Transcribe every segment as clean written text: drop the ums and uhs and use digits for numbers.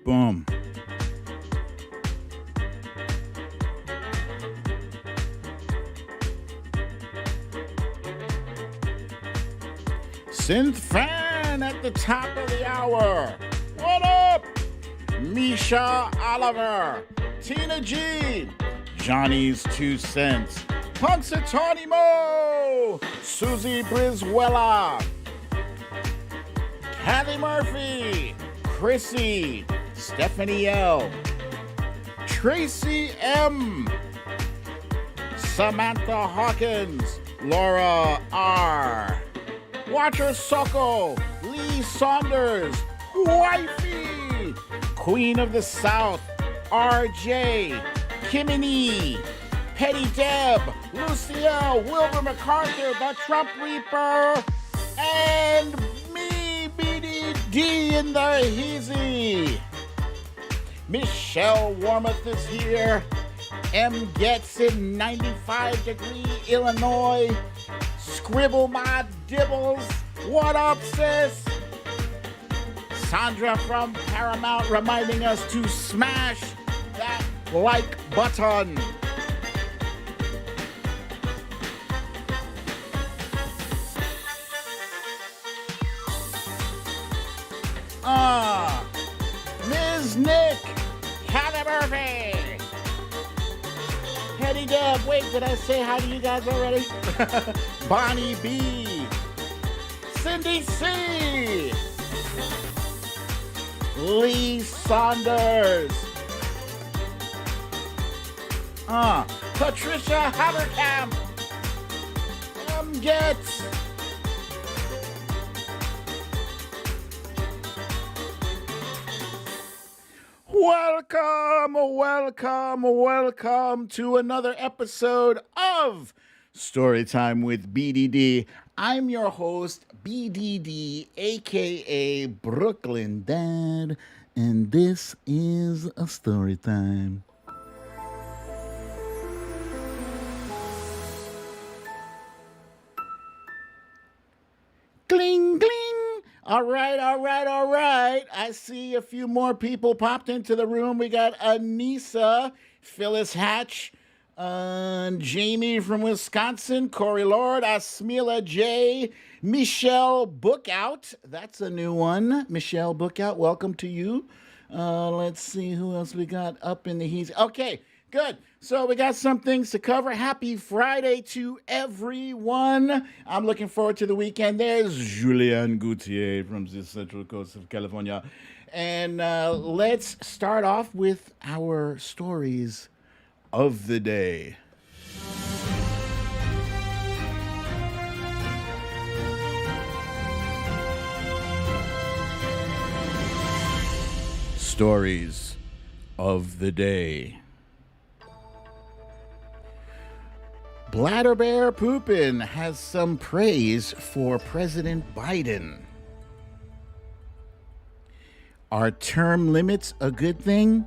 Boom. Synth fan at the top of the hour. What up? Misha Oliver, Tina G, Johnny's 2 Cents, Punxsutawney Susie Brizuela, Kathy Murphy, Chrissy, Stephanie L, Tracy M, Samantha Hawkins, Laura R, Watcher Soko, Lee Saunders, Wifey, Queen of the South, RJ, Kimini, Petty Deb, Lucille, Wilbur MacArthur, the Trump Reaper, and me, BDD in the Heezy. Michelle Warmoth is here. M gets in 95-degree Illinois. Scribble my dibbles. What up, sis? Sandra from Paramount reminding us to smash that like button. Ms. Nick, Kathy Murphy, Petty Deb. Wait, did I say hi to you guys already? Bonnie B, Cindy C, Lee Saunders, Patricia Haberkamp, Getz, welcome to another episode of Storytime with BDD. I'm your host, BDD, aka Brooklyn Dad, and this is a Storytime. Gling, gling. All right. I see a few more people popped into the room. We got Anissa, Phyllis Hatch, Jamie from Wisconsin, Corey Lord, Asmila J, Michelle Bookout. That's a new one. Michelle Bookout, welcome to you. Let's see who else we got up in the heat. Okay, good. So we got some things to cover. Happy Friday to everyone. I'm looking forward to the weekend. There's Julianne Gauthier from the Central Coast of California. And let's start off with our stories of the day. Stories of the day. Bladderbear Poopin has some praise for President Biden. Are term limits a good thing?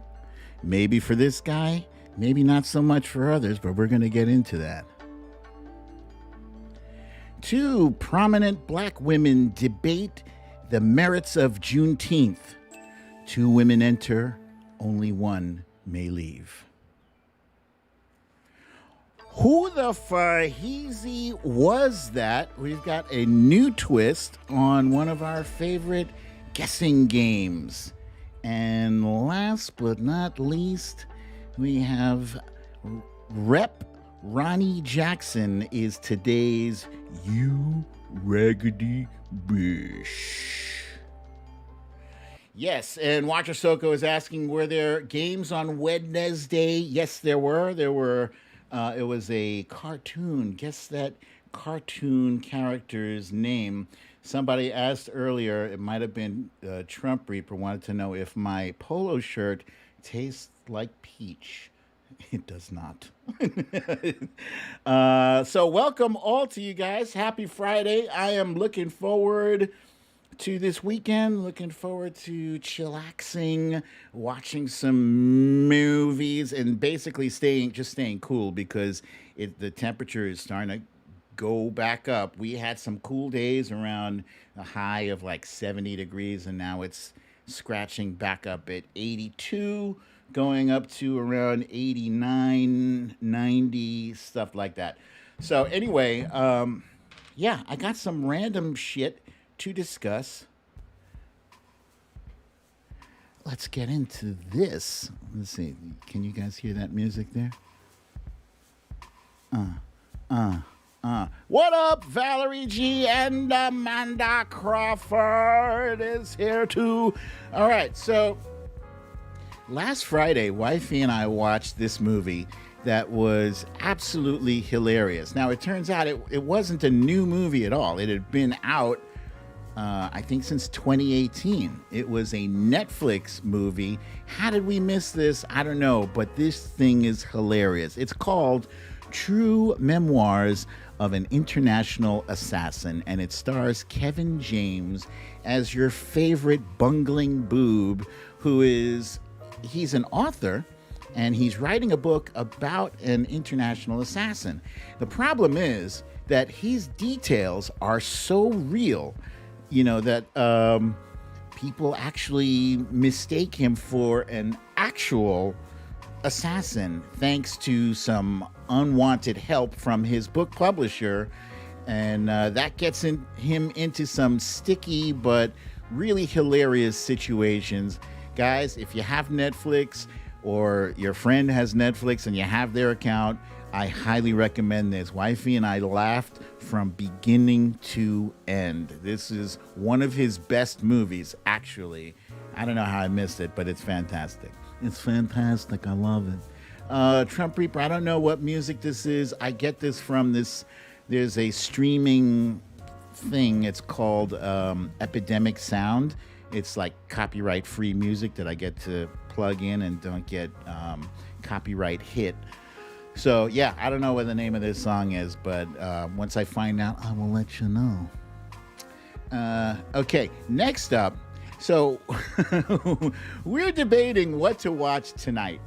Maybe for this guy, maybe not so much for others, but we're going to get into that. 2 prominent black women debate the merits of Juneteenth. 2 women enter, only 1 may leave. Who the Faheezy was that? We've got a new twist on one of our favorite guessing games. And last but not least, we have Rep Ronny Jackson is today's You Raggedy Bitch. Yes, and Watcher Soko is asking, were there games on Wednesday? Yes, there were. It was a cartoon. Guess that cartoon character's name. Somebody asked earlier, it might have been Trump Reaper, wanted to know if my polo shirt tastes like peach. It does not. So welcome all to you guys. Happy Friday. I am looking forward to this weekend. Looking forward to chillaxing, watching some movies, and basically staying cool because the temperature is starting to go back up. We had some cool days around a high of like 70 degrees, and now it's scratching back up at 82, going up to around 89, 90, stuff like that. So, anyway, yeah, I got some random shit to discuss. Let's get into this. Let's see. Can you guys hear that music there? What up, Valerie G and Amanda Crawford is here too. All right, so last Friday, wifey and I watched this movie that was absolutely hilarious. Now, it turns out it wasn't a new movie at all. It had been out, I think, since 2018. It was a Netflix movie. How did we miss this? I don't know, but this thing is hilarious. It's called True Memoirs of an International Assassin, and it stars Kevin James as your favorite bungling boob, he's an author, and he's writing a book about an international assassin. The problem is that his details are so real, that people actually mistake him for an actual assassin thanks to some unwanted help from his book publisher, and that gets him into some sticky but really hilarious situations. Guys, if you have Netflix or your friend has Netflix and you have their account, I highly recommend this. Wifey and I laughed from beginning to end. This is one of his best movies, actually. I don't know how I missed it, but it's fantastic. It's fantastic. I love it. Trump Reaper, I don't know what music this is. I get this from this. There's a streaming thing. It's called Epidemic Sound. It's like copyright-free music that I get to plug in and don't get copyright hit. So, yeah, I don't know what the name of this song is, but once I find out, I will let you know. Okay, next up. So we're debating what to watch tonight,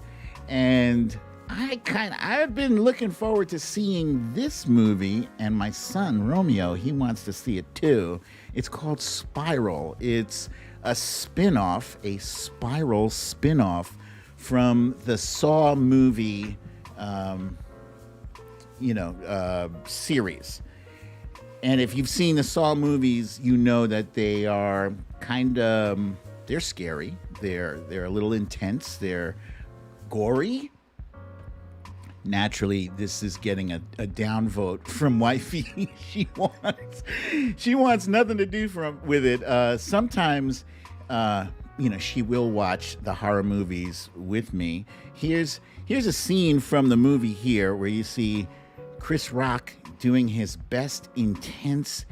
and I've been looking forward to seeing this movie, and my son Romeo, he wants to see it too. It's called Spiral. It's a spin-off, a Spiral spin-off from the Saw movie series. And if you've seen the Saw movies, you know that they are they're scary. They're a little intense. They're gory. Naturally, this is getting a downvote from wifey. she wants nothing to do with it. Sometimes, she will watch the horror movies with me. Here's a scene from the movie here where you see Chris Rock doing his best intense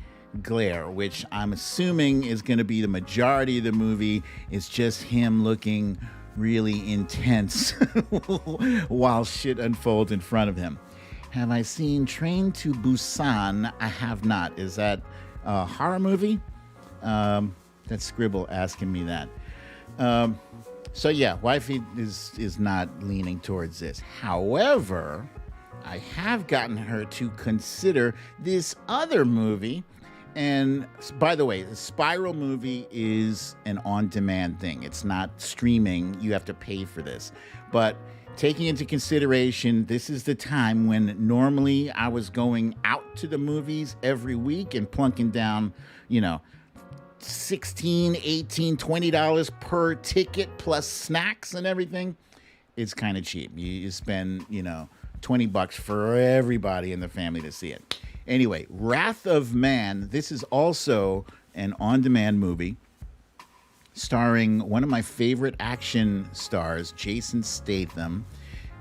glare, which I'm assuming is going to be the majority of the movie. It's just him looking really intense while shit unfolds in front of him. Have I seen Train to Busan? I have not. Is that a horror movie? That's Scribble asking me that. So yeah, wifey is not leaning towards this. However, I have gotten her to consider this other movie. And by the way, the Spiral movie is an on-demand thing. It's not streaming. You have to pay for this. But taking into consideration, this is the time when normally I was going out to the movies every week and plunking down, $16, $18, $20 per ticket plus snacks and everything. It's kind of cheap. You spend, $20 for everybody in the family to see it. Anyway, Wrath of Man. This is also an on-demand movie starring one of my favorite action stars, Jason Statham.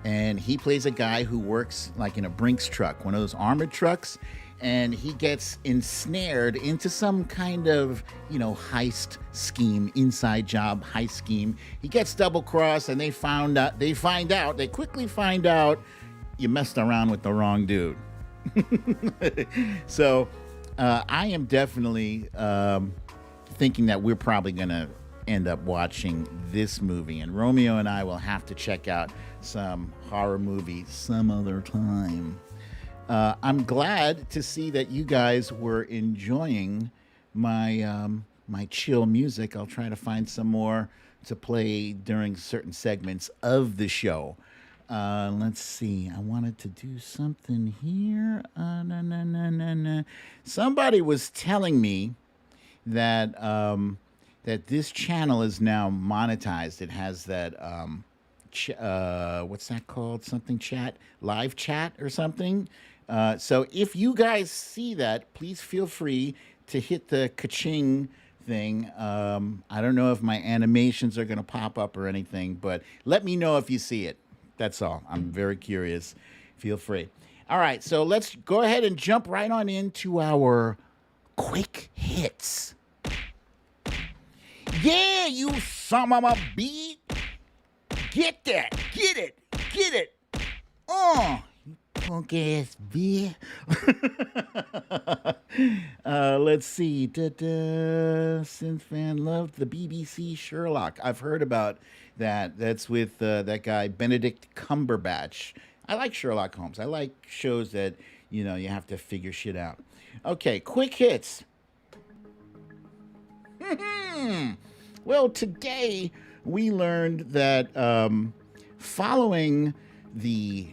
And he plays a guy who works like in a Brinks truck, one of those armored trucks. And he gets ensnared into some kind of, heist scheme, inside job heist scheme. He gets double-crossed, and they quickly find out you messed around with the wrong dude. So I am definitely thinking that we're probably going to end up watching this movie. And Romeo and I will have to check out some horror movie some other time. I'm glad to see that you guys were enjoying my my chill music. I'll try to find some more to play during certain segments of the show. Let's see. I wanted to do something here. No, no, no, no, no. Somebody was telling me that that this channel is now monetized. It has that what's that called? Something chat, live chat or something. So if you guys see that, please feel free to hit the ka-ching thing. I don't know if my animations are going to pop up or anything, but let me know if you see it. That's all. I'm very curious. Feel free. All right, so let's go ahead and jump right on into our quick hits. Yeah, you son of a beat. Get that. Get it. Get it. You punk ass bitch. Let's see. Since fan loved the BBC Sherlock. I've heard about that. That's with that guy, Benedict Cumberbatch. I like Sherlock Holmes. I like shows that, you have to figure shit out. Okay, quick hits. Well, today we learned that following the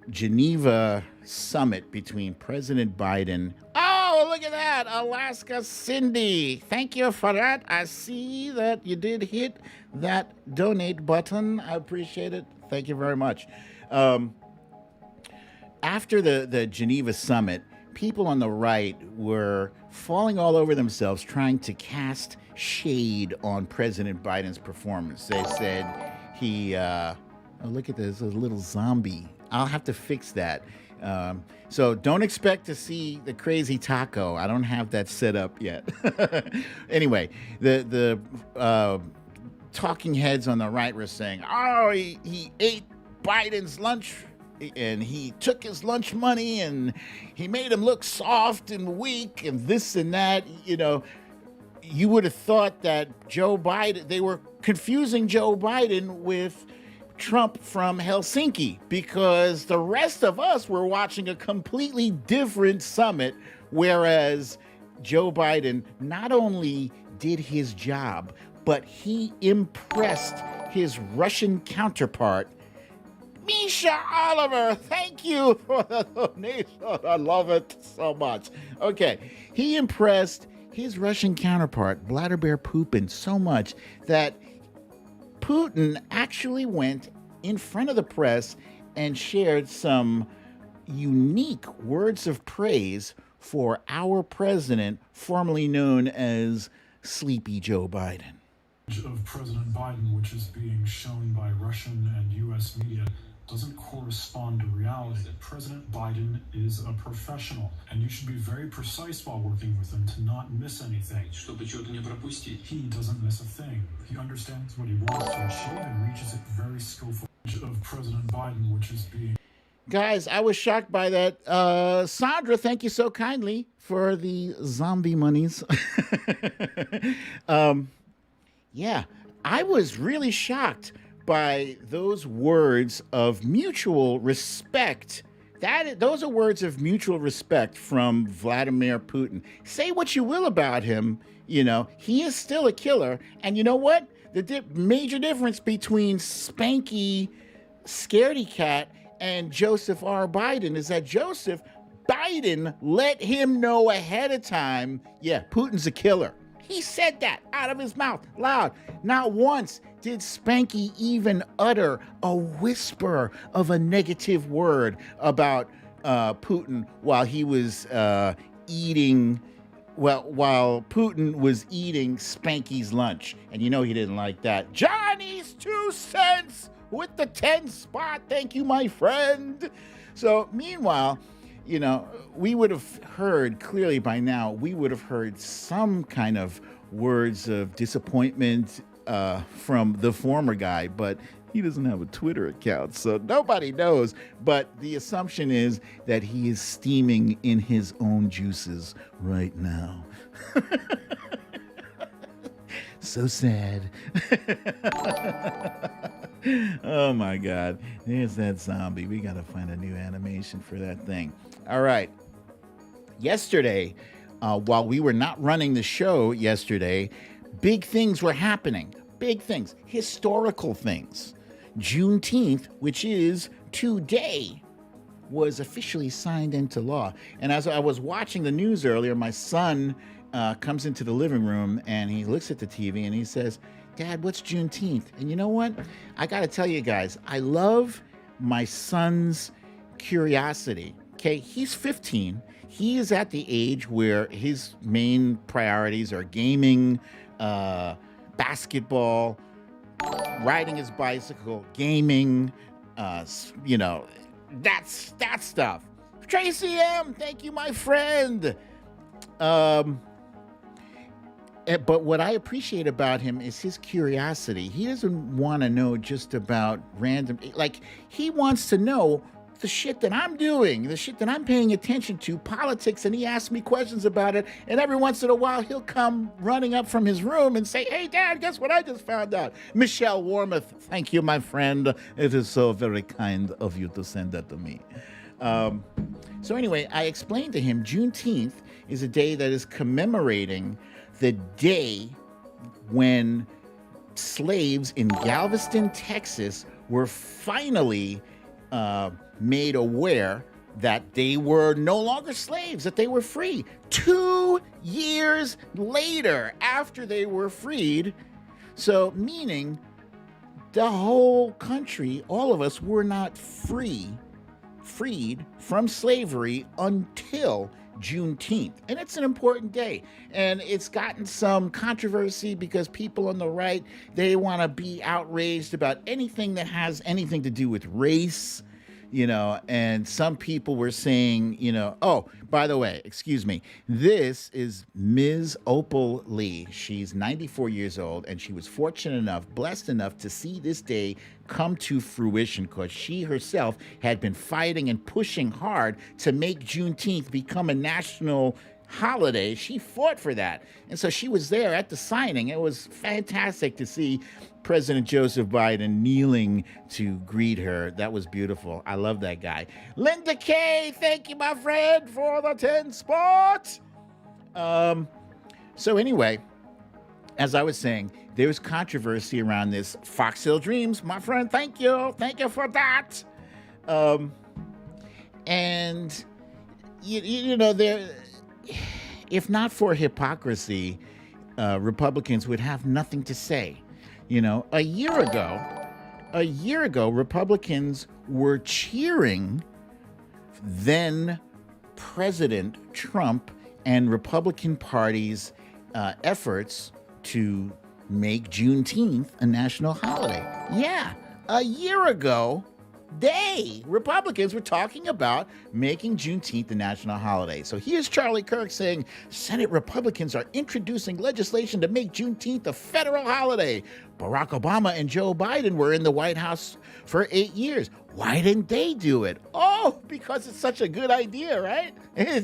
Geneva summit between President Biden. Oh, look at that. Alaska Cindy. Thank you for that. I see that you did hit that donate button. I appreciate it. Thank you very much. After the Geneva summit, people on the right were falling all over themselves trying to cast shade on President Biden's performance. They said oh, look at this, a little zombie. I'll have to fix that. So don't expect to see the crazy taco. I don't have that set up yet. Anyway, the talking heads on the right were saying, oh, he ate Biden's lunch and he took his lunch money and he made him look soft and weak and this and that. You would have thought that Joe Biden, they were confusing Joe Biden with Trump from Helsinki, because the rest of us were watching a completely different summit, whereas Joe Biden not only did his job, but he impressed his Russian counterpart, Misha Oliver. Thank you for the donation. I love it so much. Okay, he impressed his Russian counterpart, Vladimir Putin, so much that Putin actually went in front of the press and shared some unique words of praise for our president, formerly known as Sleepy Joe Biden. Of President Biden, which is being shown by Russian and U.S. media, doesn't correspond to reality. President Biden is a professional, and you should be very precise while working with him to not miss anything. He doesn't miss a thing. He understands what he wants to achieve and reaches it very skillfully. Of President Biden, which is being... Guys, I was shocked by that. Sandra, thank you so kindly for the zombie monies. Yeah, I was really shocked by those words of mutual respect. Those are words of mutual respect from Vladimir Putin. Say what you will about him, he is still a killer. And you know what? The major difference between Spanky Scaredy Cat and Joseph R. Biden is that Joseph Biden let him know ahead of time, yeah, Putin's a killer. He said that out of his mouth, loud. Not once did Spanky even utter a whisper of a negative word about Putin while he was eating, while Putin was eating Spanky's lunch. And he didn't like that. Johnny's 2 cents with the 10 spot. Thank you, my friend. So meanwhile, we would have heard clearly by now, we would have heard some kind of words of disappointment from the former guy, but he doesn't have a Twitter account, so nobody knows. But the assumption is that he is steaming in his own juices right now. So sad. Oh my God. There's that zombie. We got to find a new animation for that thing. All right. Yesterday, while we were not running the show yesterday, big things were happening. Big things, historical things. Juneteenth, which is today, was officially signed into law. And as I was watching the news earlier, my son comes into the living room and he looks at the TV and he says, "Dad, what's Juneteenth?" And you know what? I got to tell you guys, I love my son's curiosity. Okay, he's 15. He is at the age where his main priorities are gaming, basketball, riding his bicycle, gaming, you know, that stuff. Tracy M, thank you, my friend. But what I appreciate about him is his curiosity. He doesn't want to know just about random, like, he wants to know the shit that I'm doing, the shit that I'm paying attention to, politics, and he asks me questions about it, and every once in a while he'll come running up from his room and say, "Hey, Dad, guess what I just found out?" Michelle Warmoth, thank you, my friend. It is so very kind of you to send that to me. So anyway, I explained to him Juneteenth is a day that is commemorating the day when slaves in Galveston, Texas were finally made aware that they were no longer slaves, that they were free. 2 years later, after they were freed, so meaning the whole country, all of us were not freed from slavery until Juneteenth. And it's an important day. And it's gotten some controversy because people on the right, they want to be outraged about anything that has anything to do with race, you know, and some people were saying, you know, oh, by the way, excuse me, this is Ms. Opal Lee. She's 94 years old, and she was fortunate enough, blessed enough to see this day come to fruition because she herself had been fighting and pushing hard to make Juneteenth become a national holiday. She fought for that. And so she was there at the signing. It was fantastic to see President Joseph Biden kneeling to greet her. That was beautiful. I love that guy. Linda K, thank you, my friend, for the 10 spots. So anyway, as I was saying, there was controversy around this. Fox Hill Dreams, my friend, thank you. Thank you for that. And, you know, there, if not for hypocrisy, Republicans would have nothing to say. You know, a year ago, Republicans were cheering then President Trump and Republican Party's efforts to make Juneteenth a national holiday. Yeah, a year ago, Republicans were talking about making Juneteenth a national holiday. So here's Charlie Kirk saying, Senate Republicans are introducing legislation to make Juneteenth a federal holiday. Barack Obama and Joe Biden were in the White House for 8 years. Why didn't they do it? Oh, because it's such a good idea, right?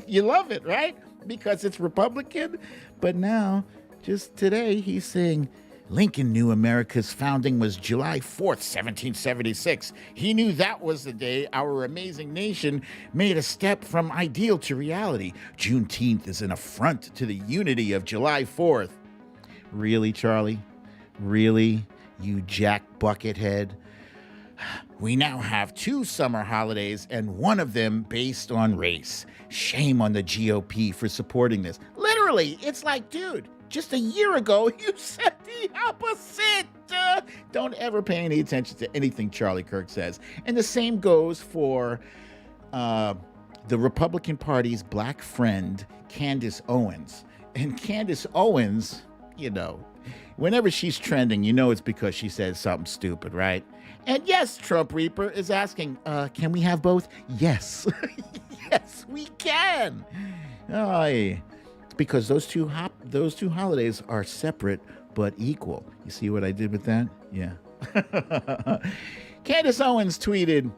You love it, right? Because it's Republican. But now, just today, he's saying, Lincoln knew America's founding was July 4th, 1776. He knew that was the day our amazing nation made a step from ideal to reality. Juneteenth is an affront to the unity of July 4th. Really, Charlie? Really, you jack buckethead? We now have 2 summer holidays and one of them based on race. Shame on the GOP for supporting this. Literally, it's like, dude, just a year ago, you said the opposite. Don't ever pay any attention to anything Charlie Kirk says. And the same goes for the Republican Party's black friend, Candace Owens. And Candace Owens, you know, whenever she's trending, you know it's because she says something stupid, right? And yes, Trump Reaper is asking, can we have both? Yes. Yes, we can. Because those two holidays are separate but equal. You see what I did with that? Yeah. Candace Owens tweeted,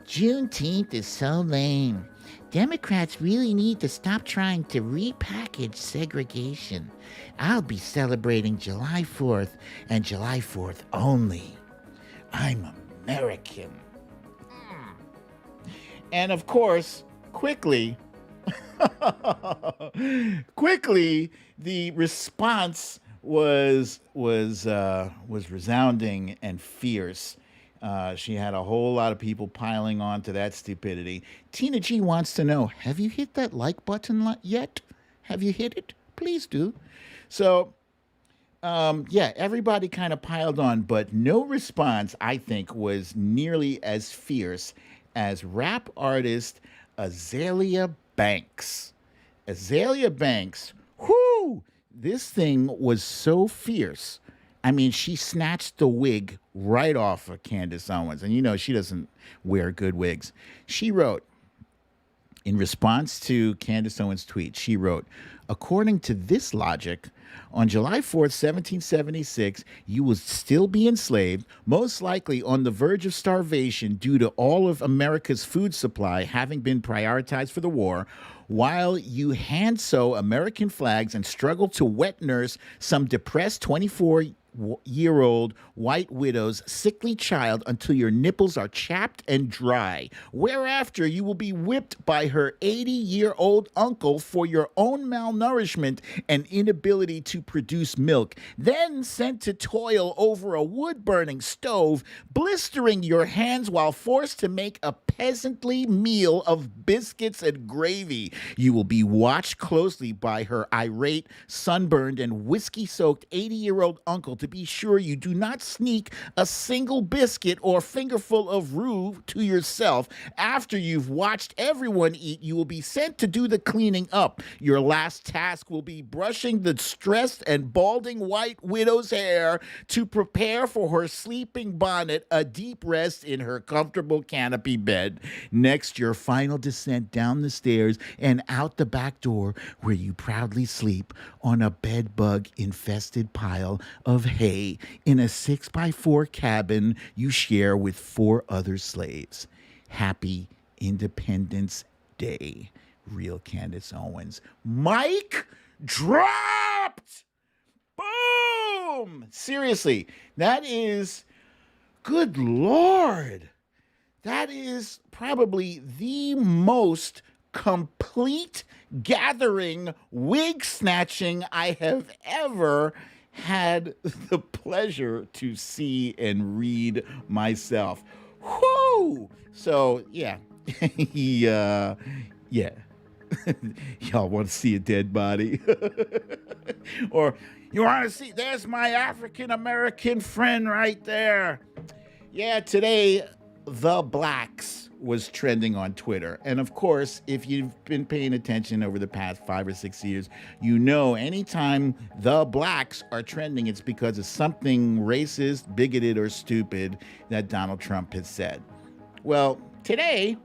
Juneteenth is so lame. Democrats really need to stop trying to repackage segregation. I'll be celebrating July 4th and July 4th only. I'm American. And of course, quickly, Quickly, the response was resounding and fierce. She had a whole lot of people piling on to that stupidity. Tina G wants to know, have you hit that like button yet? Have you hit it? Please do. So, yeah, everybody kind of piled on, but no response, I think, was nearly as fierce as rap artist Azealia Banks. Azealia Banks, whoo, this thing was so fierce. I mean, she snatched the wig right off of Candace Owens. And you know, she doesn't wear good wigs. She wrote, in response to Candace Owens' tweet, she wrote, according to this logic, on July 4th, 1776, you will still be enslaved, most likely on the verge of starvation due to all of America's food supply having been prioritized for the war, while you hand sew American flags and struggle to wet nurse some depressed 24-year-old white widow's sickly child until your nipples are chapped and dry, whereafter you will be whipped by her 80-year-old uncle for your own malnourishment and inability to produce milk, then sent to toil over a wood-burning stove, blistering your hands while forced to make a peasantly meal of biscuits and gravy. You will be watched closely by her irate, sunburned, and whiskey-soaked 80-year-old uncle to be sure you do not sneak a single biscuit or fingerful of roux to yourself. After you've watched everyone eat, you will be sent to do the cleaning up. Your last task will be brushing the stressed and balding white widow's hair to prepare for her sleeping bonnet a deep rest in her comfortable canopy bed. Next, your final descent down the stairs and out the back door, where you proudly sleep on a bed-bug infested pile of hay in a 6x4 cabin you share with 4 other slaves. Happy Independence Day. Real Candace Owens. Mic dropped! Boom! Seriously, that is, good Lord. That is probably the most complete gathering wig snatching I have ever had the pleasure to see and read myself. Whoo! So, yeah. Yeah. Y'all want to see a dead body? Or you want to see, there's my African American friend right there. Yeah, today, The Blacks was trending on Twitter. And of course, if you've been paying attention over the past 5 or 6 years, you know anytime The Blacks are trending, it's because of something racist, bigoted, or stupid that Donald Trump has said. Well, today,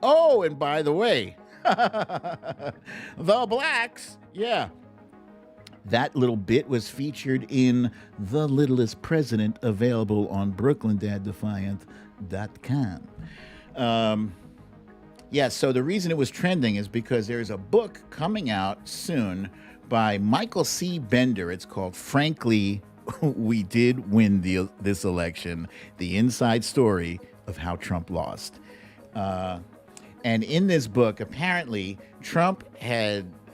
oh, and by the way, The Blacks, yeah, that little bit was featured in The Littlest President, available on BrooklynDadDefiant.com. Yeah, so the reason it was trending is because there's a book coming out soon by Michael C. Bender. It's called Frankly, We Did Win This Election, The Inside Story of How Trump Lost. And in this book, apparently, Trump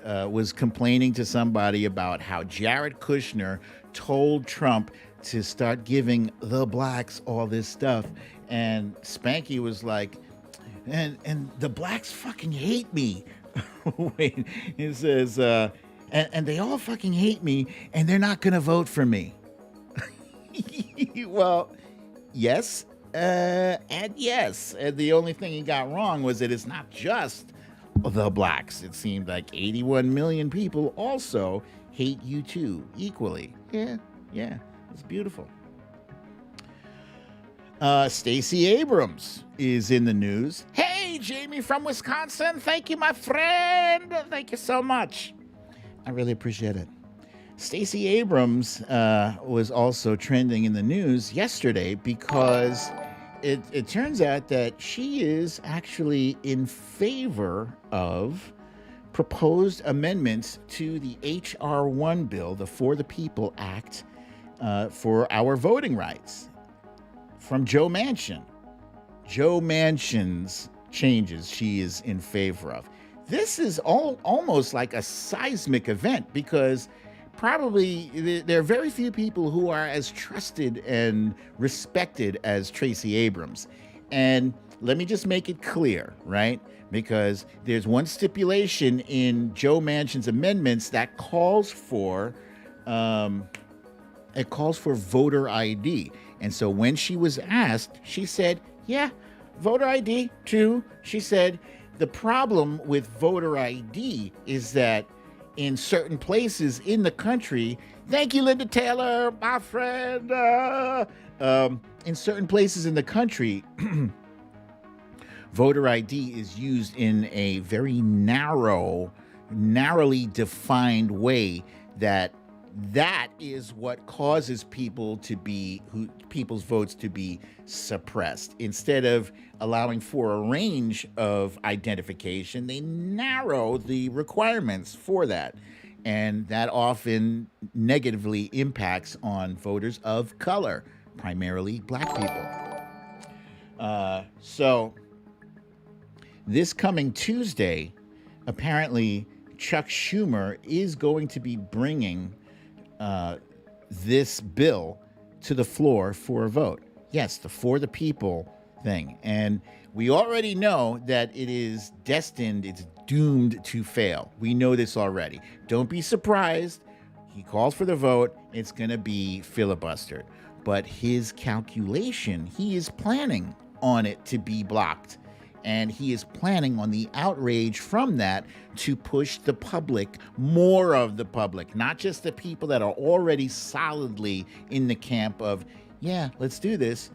was complaining to somebody about how Jared Kushner told Trump to start giving the blacks all this stuff. And Spanky was like, and the blacks fucking hate me. Wait, it says, and they all fucking hate me, and they're not going to vote for me. Well, yes, and yes. And the only thing he got wrong was that it's not just the blacks. It seemed like 81 million people also hate you too, equally. Yeah, it's beautiful. Stacey Abrams is in the news. Hey, Jamie from Wisconsin. Thank you, my friend. Thank you so much. I really appreciate it. Stacey Abrams was also trending in the news yesterday because it turns out that she is actually in favor of proposed amendments to the H.R. 1 bill, the For the People Act, for our voting rights, from Joe Manchin. Joe Manchin's changes she is in favor of. this is almost like a seismic event because probably there are very few people who are as trusted and respected as Tracy Abrams. And let me just make it clear, right? Because there's one stipulation in Joe Manchin's amendments that calls for voter ID. And so when she was asked, she said, yeah, voter ID too. She said, the problem with voter ID is that in certain places in the country, thank you, Linda Taylor, my friend. In certain places in the country, voter ID is used in a very narrowly defined way that is what causes people's votes to be suppressed. Instead of allowing for a range of identification, they narrow the requirements for that. And that often negatively impacts on voters of color, primarily black people. So this coming Tuesday, apparently Chuck Schumer is going to be bringing this bill to the floor for a vote. Yes, the For the People thing. And we already know that it is destined, it's doomed to fail. We know this already. Don't be surprised. He calls for the vote. It's going to be filibustered. But his calculation, he is planning on it to be blocked. And he is planning on the outrage from that to push the public, more of the public, not just the people that are already solidly in the camp of, yeah, let's do this.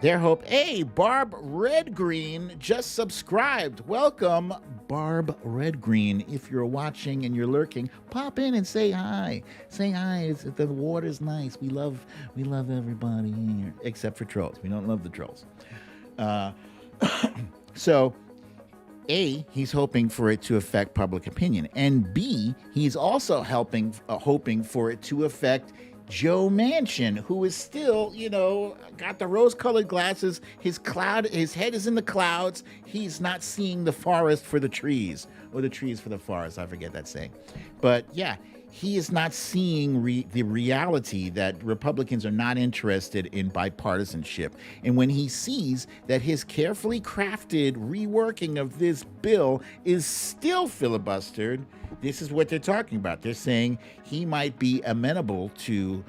Their hope, hey, Barb Redgreen just subscribed. Welcome, Barb Redgreen. If you're watching and you're lurking, pop in and say hi. Say hi. The water's nice. We love everybody here, except for trolls. We don't love the trolls. So, A, he's hoping for it to affect public opinion, and B, he's also hoping for it to affect Joe Manchin, who is still, got the rose-colored glasses. His head is in the clouds. He's not seeing the forest for the trees, or the trees for the forest. I forget that saying, but yeah. He is not seeing the reality that Republicans are not interested in bipartisanship. And when he sees that his carefully crafted reworking of this bill is still filibustered, this is what they're talking about. They're saying he might be amenable to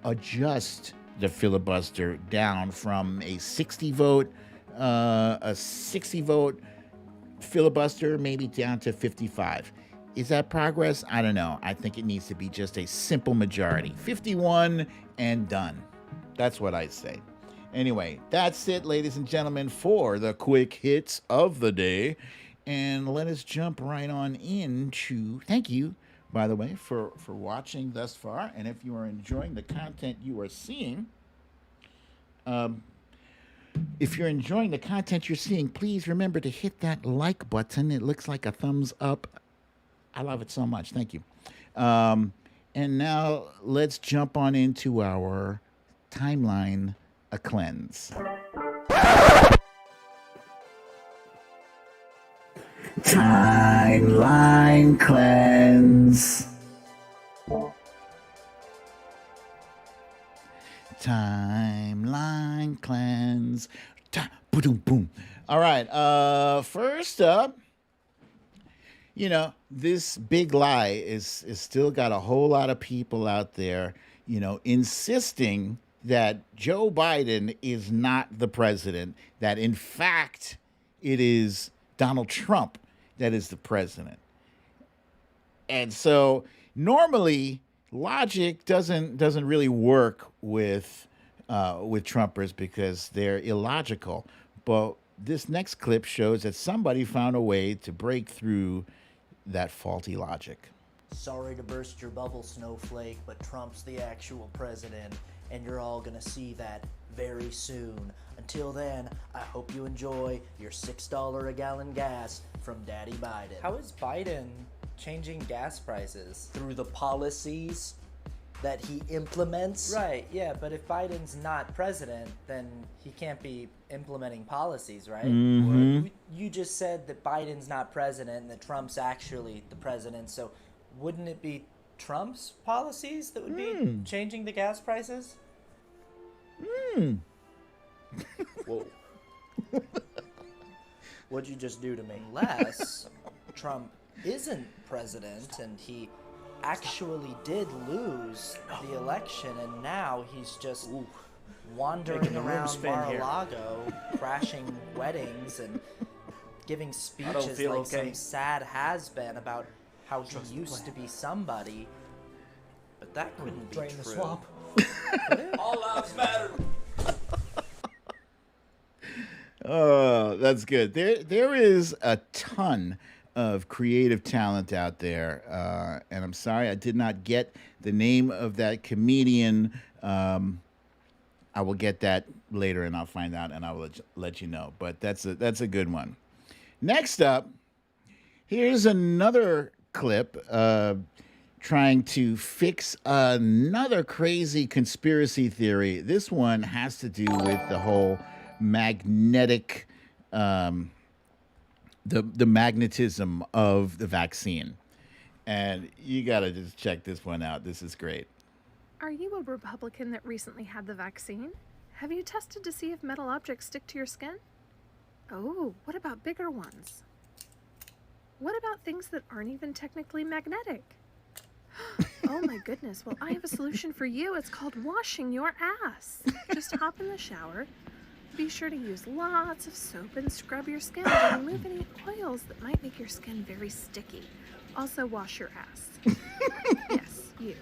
adjust the filibuster down from a 60 vote filibuster, maybe down to 55. Is that progress? I don't know. I think it needs to be just a simple majority. 51 and done. That's what I say. Anyway, that's it, ladies and gentlemen, for the quick hits of the day. And let us jump right on into, thank you, by the way, for watching thus far. And if you are enjoying the content you are seeing, please remember to hit that like button. It looks like a thumbs up. I love it so much. Thank you. And now let's jump on into our timeline cleanse. Timeline cleanse. Timeline cleanse. Boom, boom. All right. First up. This big lie is still got a whole lot of people out there, insisting that Joe Biden is not the president, that in fact it is Donald Trump that is the president. And so normally logic doesn't really work with Trumpers because they're illogical. But this next clip shows that somebody found a way to break through that faulty logic. Sorry to burst your bubble, snowflake, but Trump's the actual president, and you're all gonna see that very soon. Until then, I hope you enjoy your $6 a gallon gas from Daddy Biden. How is Biden changing gas prices? Through the policies that he implements. Right, yeah, but if Biden's not president, then he can't be implementing policies, right? You just said that Biden's not president and that Trump's actually the president, so wouldn't it be Trump's policies that would be changing the gas prices? Whoa. What'd you just do to me? Unless Trump isn't president and he actually did lose the election and now he's just wandering Making a room around spin here. Mar-a-Lago, crashing weddings and giving speeches feel like okay. some sad has-been about how he used to be somebody. But that couldn't be Drain true. the swamp. All lives matter. Oh, that's good. There is a ton of creative talent out there, and I'm sorry I did not get the name of that comedian. I will get that later, and I'll find out, and I will let you know. But that's a good one. Next up, here's another clip trying to fix another crazy conspiracy theory. This one has to do with the whole magnetic, the magnetism of the vaccine. And you got to just check this one out. This is great. Are you a Republican that recently had the vaccine? Have you tested to see if metal objects stick to your skin? Oh, what about bigger ones? What about things that aren't even technically magnetic? Oh my goodness, well I have a solution for you. It's called washing your ass. Just hop in the shower. Be sure to use lots of soap and scrub your skin to remove any oils that might make your skin very sticky. Also wash your ass. Yes, you.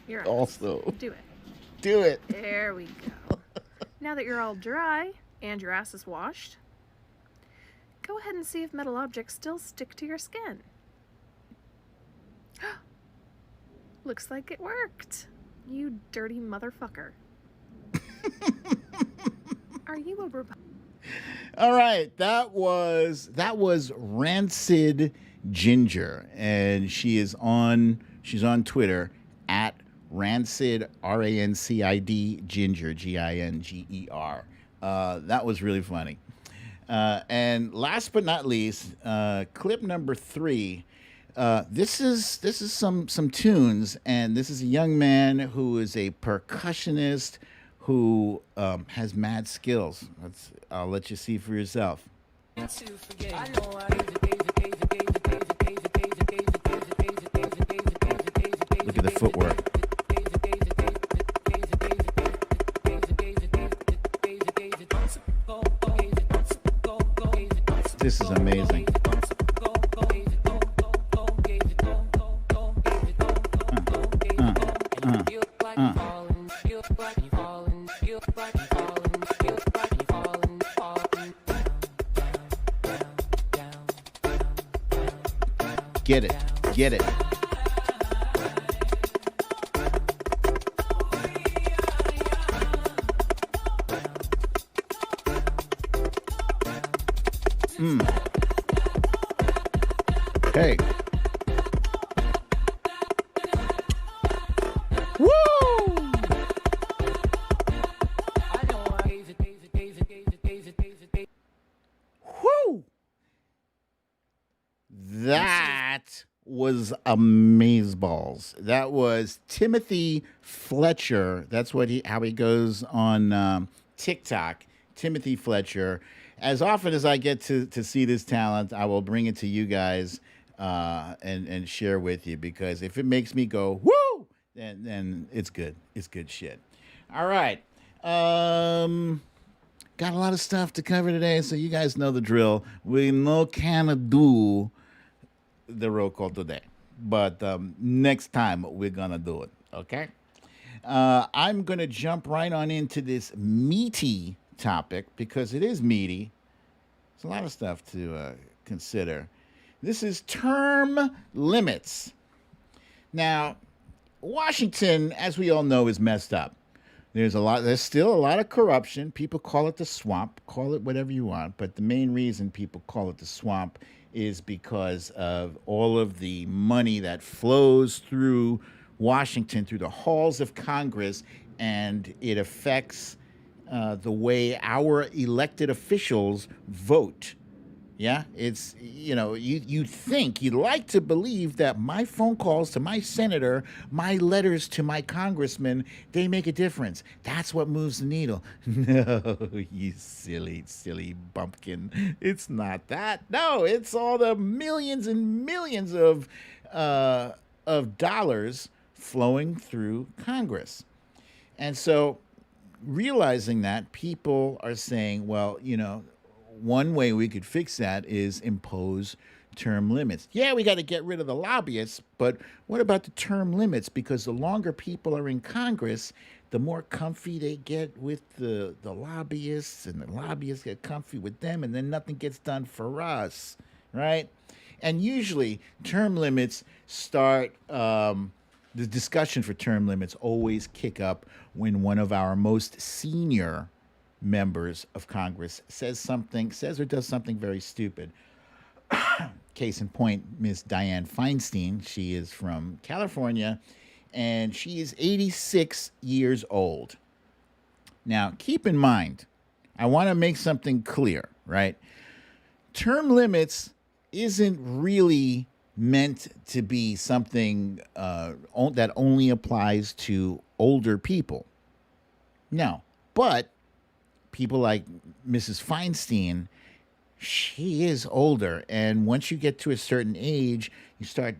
Your ass. Also, Do it. do it. There we go. Now that you're all dry and your ass is washed, go ahead and see if metal objects still stick to your skin. Looks like it worked. You dirty motherfucker. Are you a Republican? All right, that was Rancid Ginger, and she's on Twitter at Rancid RANCID Ginger GINGER. That was really funny. And last but not least, clip number 3. This is some tunes, and this is a young man who is a percussionist who has mad skills. I'll let you see for yourself. Look at the footwork. This is amazing. Get it. Get it. Hey. Woo! Woo! That was amazeballs. That was Timothy Fletcher. That's how he goes on TikTok. Timothy Fletcher. As often as I get to see this talent, I will bring it to you guys and share with you, because if it makes me go woo, then it's good. It's good shit. All right. Got a lot of stuff to cover today, so you guys know the drill. We no can do the roll call today, but next time we're gonna do it. Okay. I'm gonna jump right on into this meaty topic, because it is meaty. There's a lot of stuff to consider. This is term limits. Now, Washington, as we all know, is messed up. There's still a lot of corruption. People call it the swamp. Call it whatever you want. But the main reason people call it the swamp is because of all of the money that flows through Washington through the halls of Congress, and it affects the way our elected officials vote. Yeah, it's, you think, you'd like to believe that my phone calls to my senator, my letters to my congressman, they make a difference. That's what moves the needle. No, you silly, silly bumpkin. It's not that. No, it's all the millions and millions of dollars flowing through Congress. And so realizing that, people are saying, well, one way we could fix that is impose term limits. Yeah, we got to get rid of the lobbyists, but what about the term limits? Because the longer people are in Congress, the more comfy they get with the lobbyists, and the lobbyists get comfy with them, and then nothing gets done for us, right? And usually term limits start, the discussion for term limits always kick up when one of our most senior members of Congress says or does something very stupid. Case in point, Miss Dianne Feinstein. She is from California, and she is 86 years old. Now, keep in mind, I want to make something clear, right? Term limits isn't really meant to be something that only applies to older people. No, but people like Mrs. Feinstein, she is older, and once you get to a certain age, you start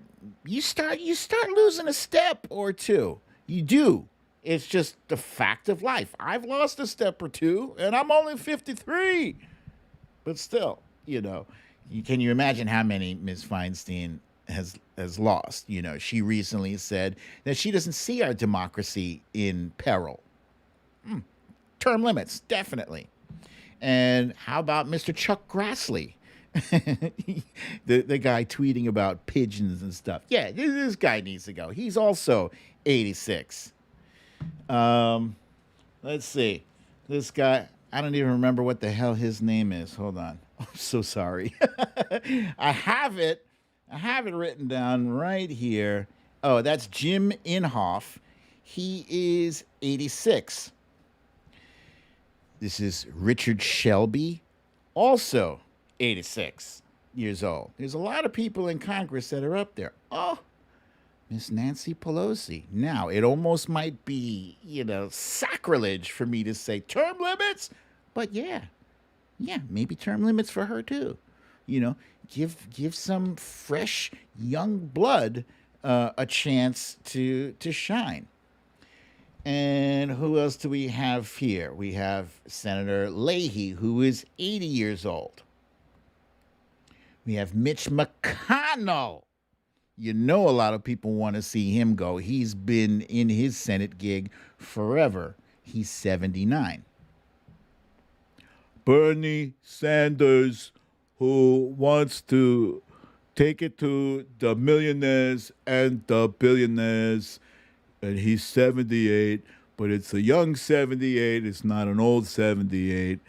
losing a step or two. You do. It's just the fact of life. I've lost a step or two, and I'm only 53. But still, can you imagine how many Ms. Feinstein has lost? She recently said that she doesn't see our democracy in peril. Term limits, definitely. And how about Mr. Chuck Grassley? the guy tweeting about pigeons and stuff. Yeah, this guy needs to go. He's also 86. Let's see. This guy, I don't even remember what the hell his name is. Hold on. I'm so sorry. I have it written down right here. Oh, that's Jim Inhofe. He is 86. This is Richard Shelby, also 86 years old. There's a lot of people in Congress that are up there. Oh, Miss Nancy Pelosi. Now, it almost might be, sacrilege for me to say term limits, but yeah, maybe term limits for her too. Give some fresh young blood a chance to shine. And who else do we have here? We have Senator Leahy, who is 80 years old. We have Mitch McConnell. A lot of people want to see him go. He's been in his Senate gig forever. He's 79. Bernie Sanders, who wants to take it to the millionaires and the billionaires, and he's 78, but it's a young 78. It's not an old 78.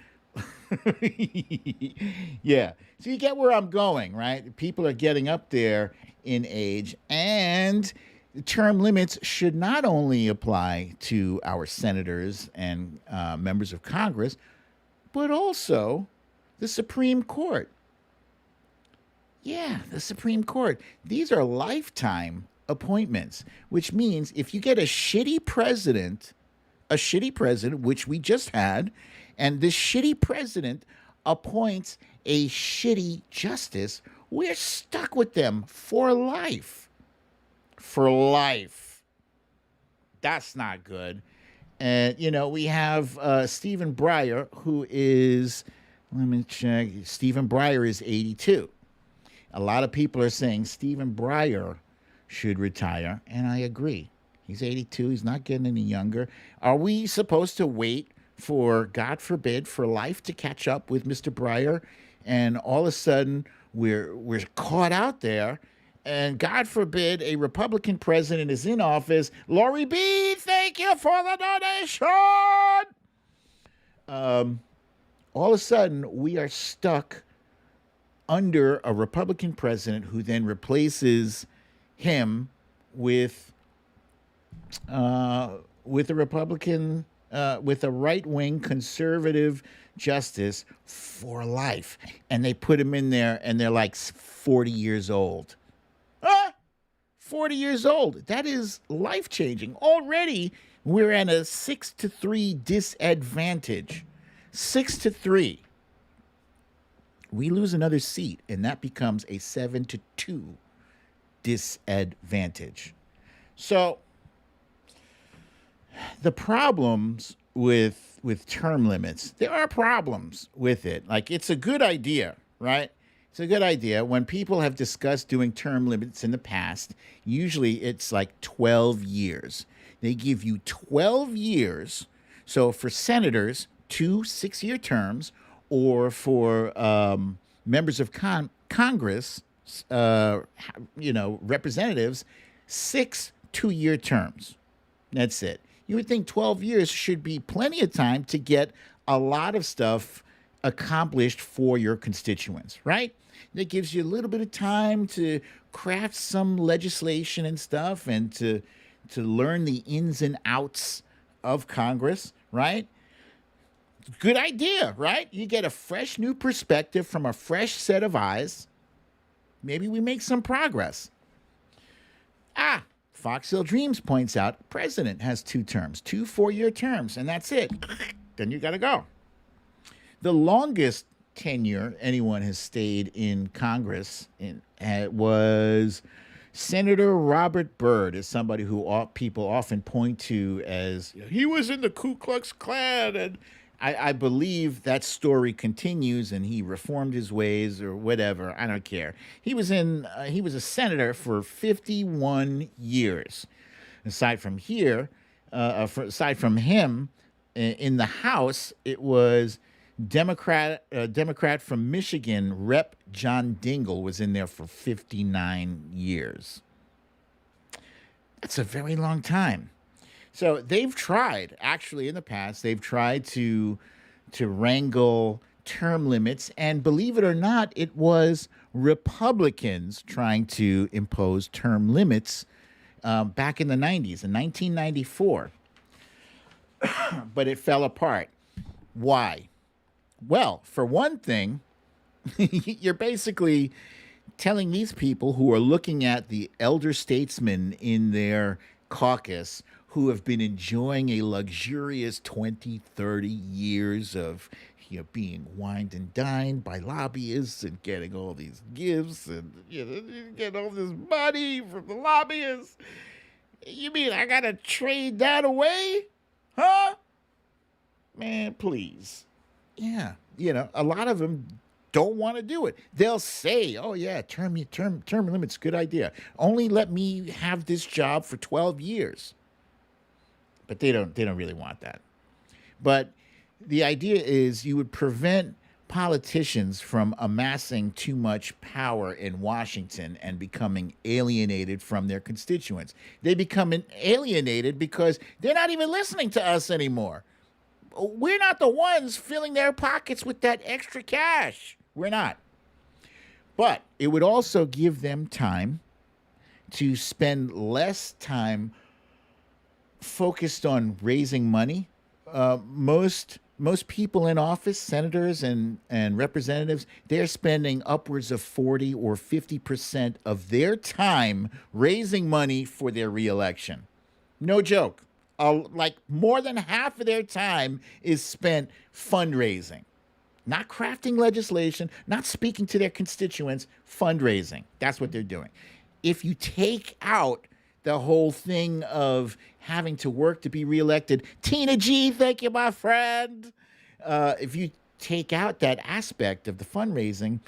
Yeah. So you get where I'm going, right? People are getting up there in age, and the term limits should not only apply to our senators and members of Congress, but also the Supreme Court. Yeah, the Supreme Court. These are lifetime appointments, which means if you get a shitty president, which we just had, and this shitty president appoints a shitty justice, we're stuck with them for life. For life. That's not good. And, we have Stephen Breyer, who is, let me check, Stephen Breyer is 82. A lot of people are saying Stephen Breyer should retire, and I agree. He's 82. He's not getting any younger. Are we supposed to wait for, God forbid, for life to catch up with Mr. Breyer, and all of a sudden we're caught out there, and God forbid a Republican president is in office? Lori B., thank you for the donation. All of a sudden we are stuck under a Republican president who then replaces him with with a Republican, with a right-wing conservative justice for life, and they put him in there, and they're like 40 years old. Ah, 40 years old. That is life-changing. Already, we're at a 6-3 disadvantage. 6-3. We lose another seat, and that becomes a 7-2 disadvantage. So the problems with term limits, there are problems with it. Like, it's a good idea, right? It's a good idea. When people have discussed doing term limits in the past, usually it's like 12 years. They give you 12 years. So for senators, 2 6-year terms, or for members of Congress, representatives, 6 2-year terms. That's it. You would think 12 years should be plenty of time to get a lot of stuff accomplished for your constituents, right? That gives you a little bit of time to craft some legislation and stuff, and to learn the ins and outs of Congress, right? Good idea, right? You get a fresh new perspective from a fresh set of eyes. Maybe we make some progress. Fox Hill Dreams points out president has 2 terms, 2 4-year terms, and that's it. Then you got to go. The longest tenure anyone has stayed in Congress was Senator Robert Byrd, is somebody who people often point to as, he was in the Ku Klux Klan, and I believe that story continues, and he reformed his ways or whatever. I don't care. He was a senator for 51 years. Aside from him, in the House, it was Democrat from Michigan, Rep. John Dingell was in there for 59 years. That's a very long time. So they've tried, actually, in the past, they've tried to wrangle term limits, and believe it or not, it was Republicans trying to impose term limits back in the 90s, in 1994. But it fell apart. Why? Well, for one thing, you're basically telling these people who are looking at the elder statesmen in their caucus, who have been enjoying a luxurious 20, 30 years of being wined and dined by lobbyists and getting all these gifts and getting all this money from the lobbyists. You mean I gotta trade that away? Huh? Man, please. Yeah, a lot of them don't want to do it. They'll say, "Oh yeah, term limits, good idea. Only let me have this job for 12 years." But they don't really want that. But the idea is you would prevent politicians from amassing too much power in Washington and becoming alienated from their constituents. They become alienated because they're not even listening to us anymore. We're not the ones filling their pockets with that extra cash. We're not. But it would also give them time to spend less time focused on raising money. Most people in office, senators and representatives, they're spending upwards of 40 or 50% of their time raising money for their reelection. No joke. Like more than half of their time is spent fundraising, not crafting legislation, not speaking to their constituents, fundraising. That's what they're doing. If you take out the whole thing of having to work to be reelected, Tina G, thank you, my friend. If you take out that aspect of the fundraising,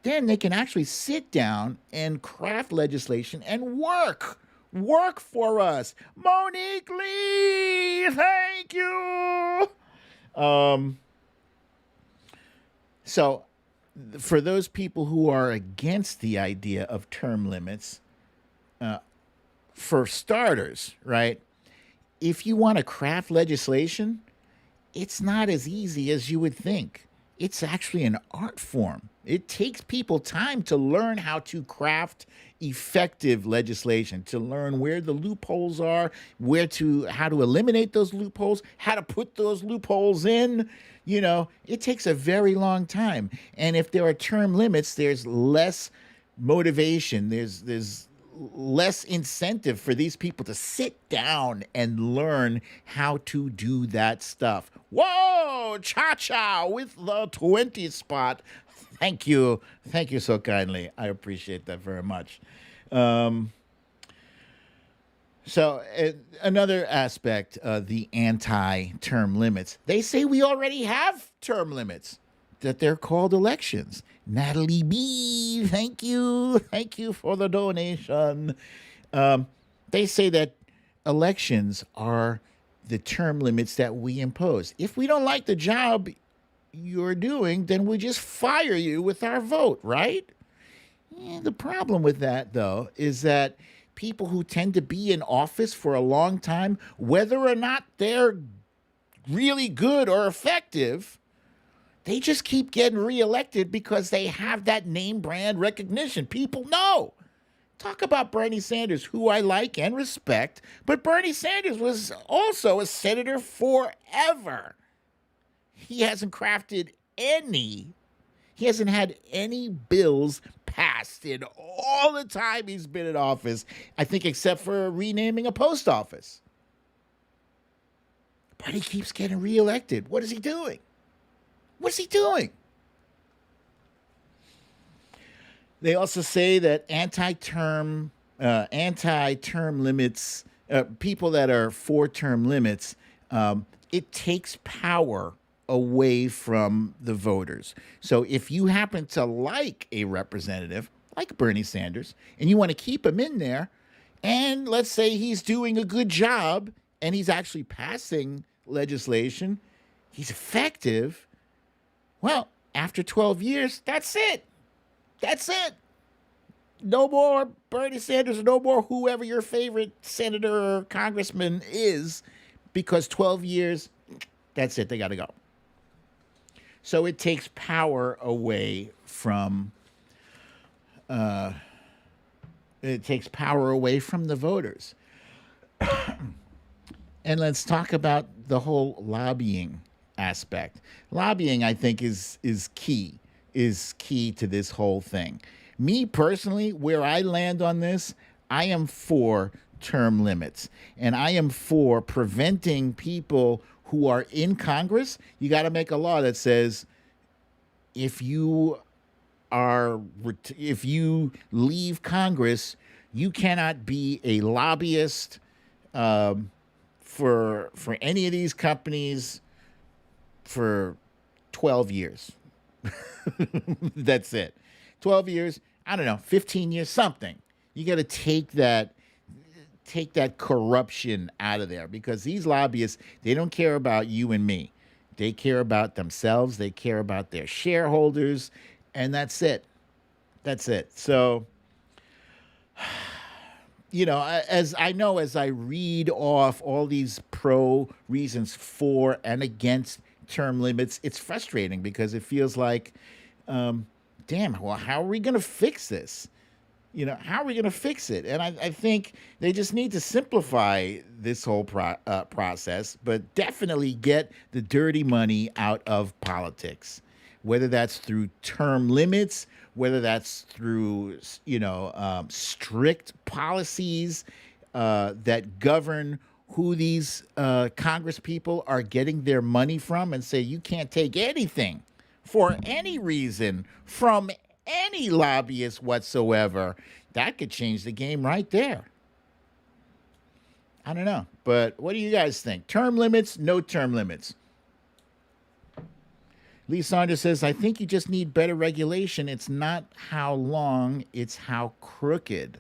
then they can actually sit down and craft legislation and work for us. Monique Lee, thank you. So for those people who are against the idea of term limits, for starters, right, if you want to craft legislation, it's not as easy as you would think. it's actually an art form. It takes people time to learn how to craft effective legislation, to learn where the loopholes are, how to eliminate those loopholes, how to put those loopholes in. It takes a very long time. And if there are term limits, there's less motivation. There's less incentive for these people to sit down and learn how to do that stuff. Whoa, Cha-Cha with the 20 spot. Thank you. Thank you so kindly. I appreciate that very much. So another aspect of the anti-term limits, they say we already have term limits, that they're called elections. Natalie B, thank you. Thank you for the donation. They say that elections are the term limits that we impose. If we don't like the job you're doing, then we just fire you with our vote, right? The problem with that, though, is that people who tend to be in office for a long time, whether or not they're really good or effective, they just keep getting reelected because they have that name brand recognition. People know. Talk about Bernie Sanders, who I like and respect, but Bernie Sanders was also a senator forever. He hasn't had any bills passed in all the time he's been in office, I think, except for renaming a post office. But he keeps getting reelected. What is he doing? What's he doing? They also say that anti-term limits, people that are for term limits, it takes power away from the voters. So if you happen to like a representative, like Bernie Sanders, and you want to keep him in there, and let's say he's doing a good job, and he's actually passing legislation, he's effective, well, after 12 years, that's it. That's it. No more Bernie Sanders, no more whoever your favorite senator or congressman is, because 12 years, that's it. They got to go. So it takes power away from the voters. And let's talk about the whole lobbying aspect. Lobbying, I think, is key to this whole thing. Me personally, where I land on this, I am for term limits, and I am for preventing people who are in Congress. You got to make a law that says if you leave Congress, you cannot be a lobbyist for any of these companies for 12 years. That's it. 12 years, I don't know, 15 years, something. You got to take that corruption out of there, because these lobbyists, they don't care about you and me. They care about themselves. They care about their shareholders, and that's it. That's it. So, as I read off all these pro reasons for and against term limits, it's frustrating because it feels like, damn, well, how are we going to fix this? How are we going to fix it? And I think they just need to simplify this whole process, but definitely get the dirty money out of politics, whether that's through term limits, whether that's through, strict policies that govern who these Congress people are getting their money from, and say you can't take anything for any reason from any lobbyist whatsoever. That could change the game right there. I don't know, but what do you guys think? Term limits, no term limits? Lee Saunders says, I think you just need better regulation. It's not how long, it's how crooked.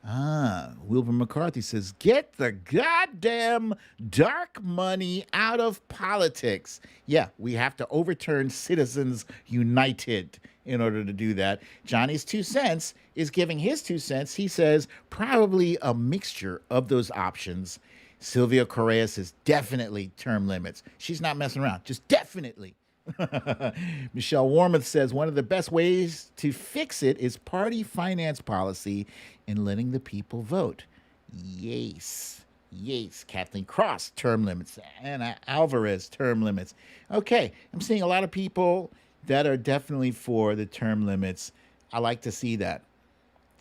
Wilbur McCarthy says, get the goddamn dark money out of politics. Yeah, we have to overturn Citizens United in order to do that. Johnny's 2 cents is giving his 2 cents. He says, probably a mixture of those options. Sylvia Correa says, definitely term limits. She's not messing around. Just definitely. Michelle Warmoth says one of the best ways to fix it is party finance policy and letting the people vote. Yes. Yes. Kathleen Cross, term limits. Anna Alvarez, term limits. Okay. I'm seeing a lot of people that are definitely for the term limits. I like to see that.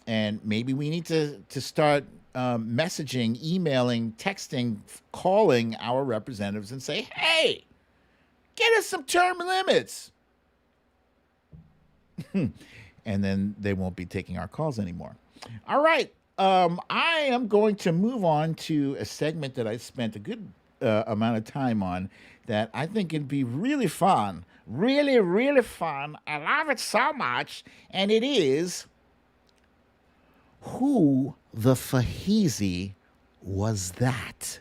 And maybe we need to start messaging, emailing, texting, calling our representatives and say, hey, get us some term limits. And then they won't be taking our calls anymore. All right. I am going to move on to a segment that I spent a good amount of time on that I think it'd be really fun. Really, really fun. I love it so much. And it is Who the Fahizi Was That?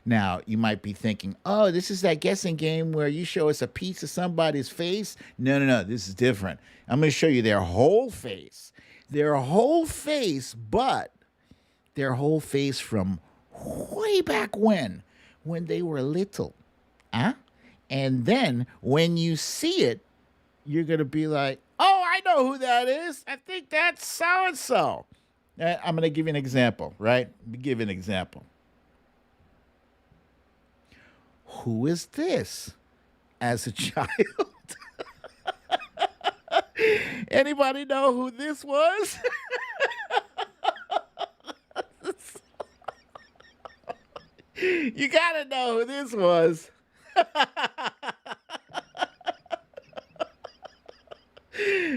Now, you might be thinking, oh, this is that guessing game where you show us a piece of somebody's face. No. This is different. I'm going to show you their whole face. Their whole face, but their whole face from way back when they were little. Huh? And then when you see it, you're going to be like, oh, I know who that is. I think that's so-and-so. I'm going to give you an example, right? Give you an example. Who is this as a child? Anybody know who this was? You got to know who this was.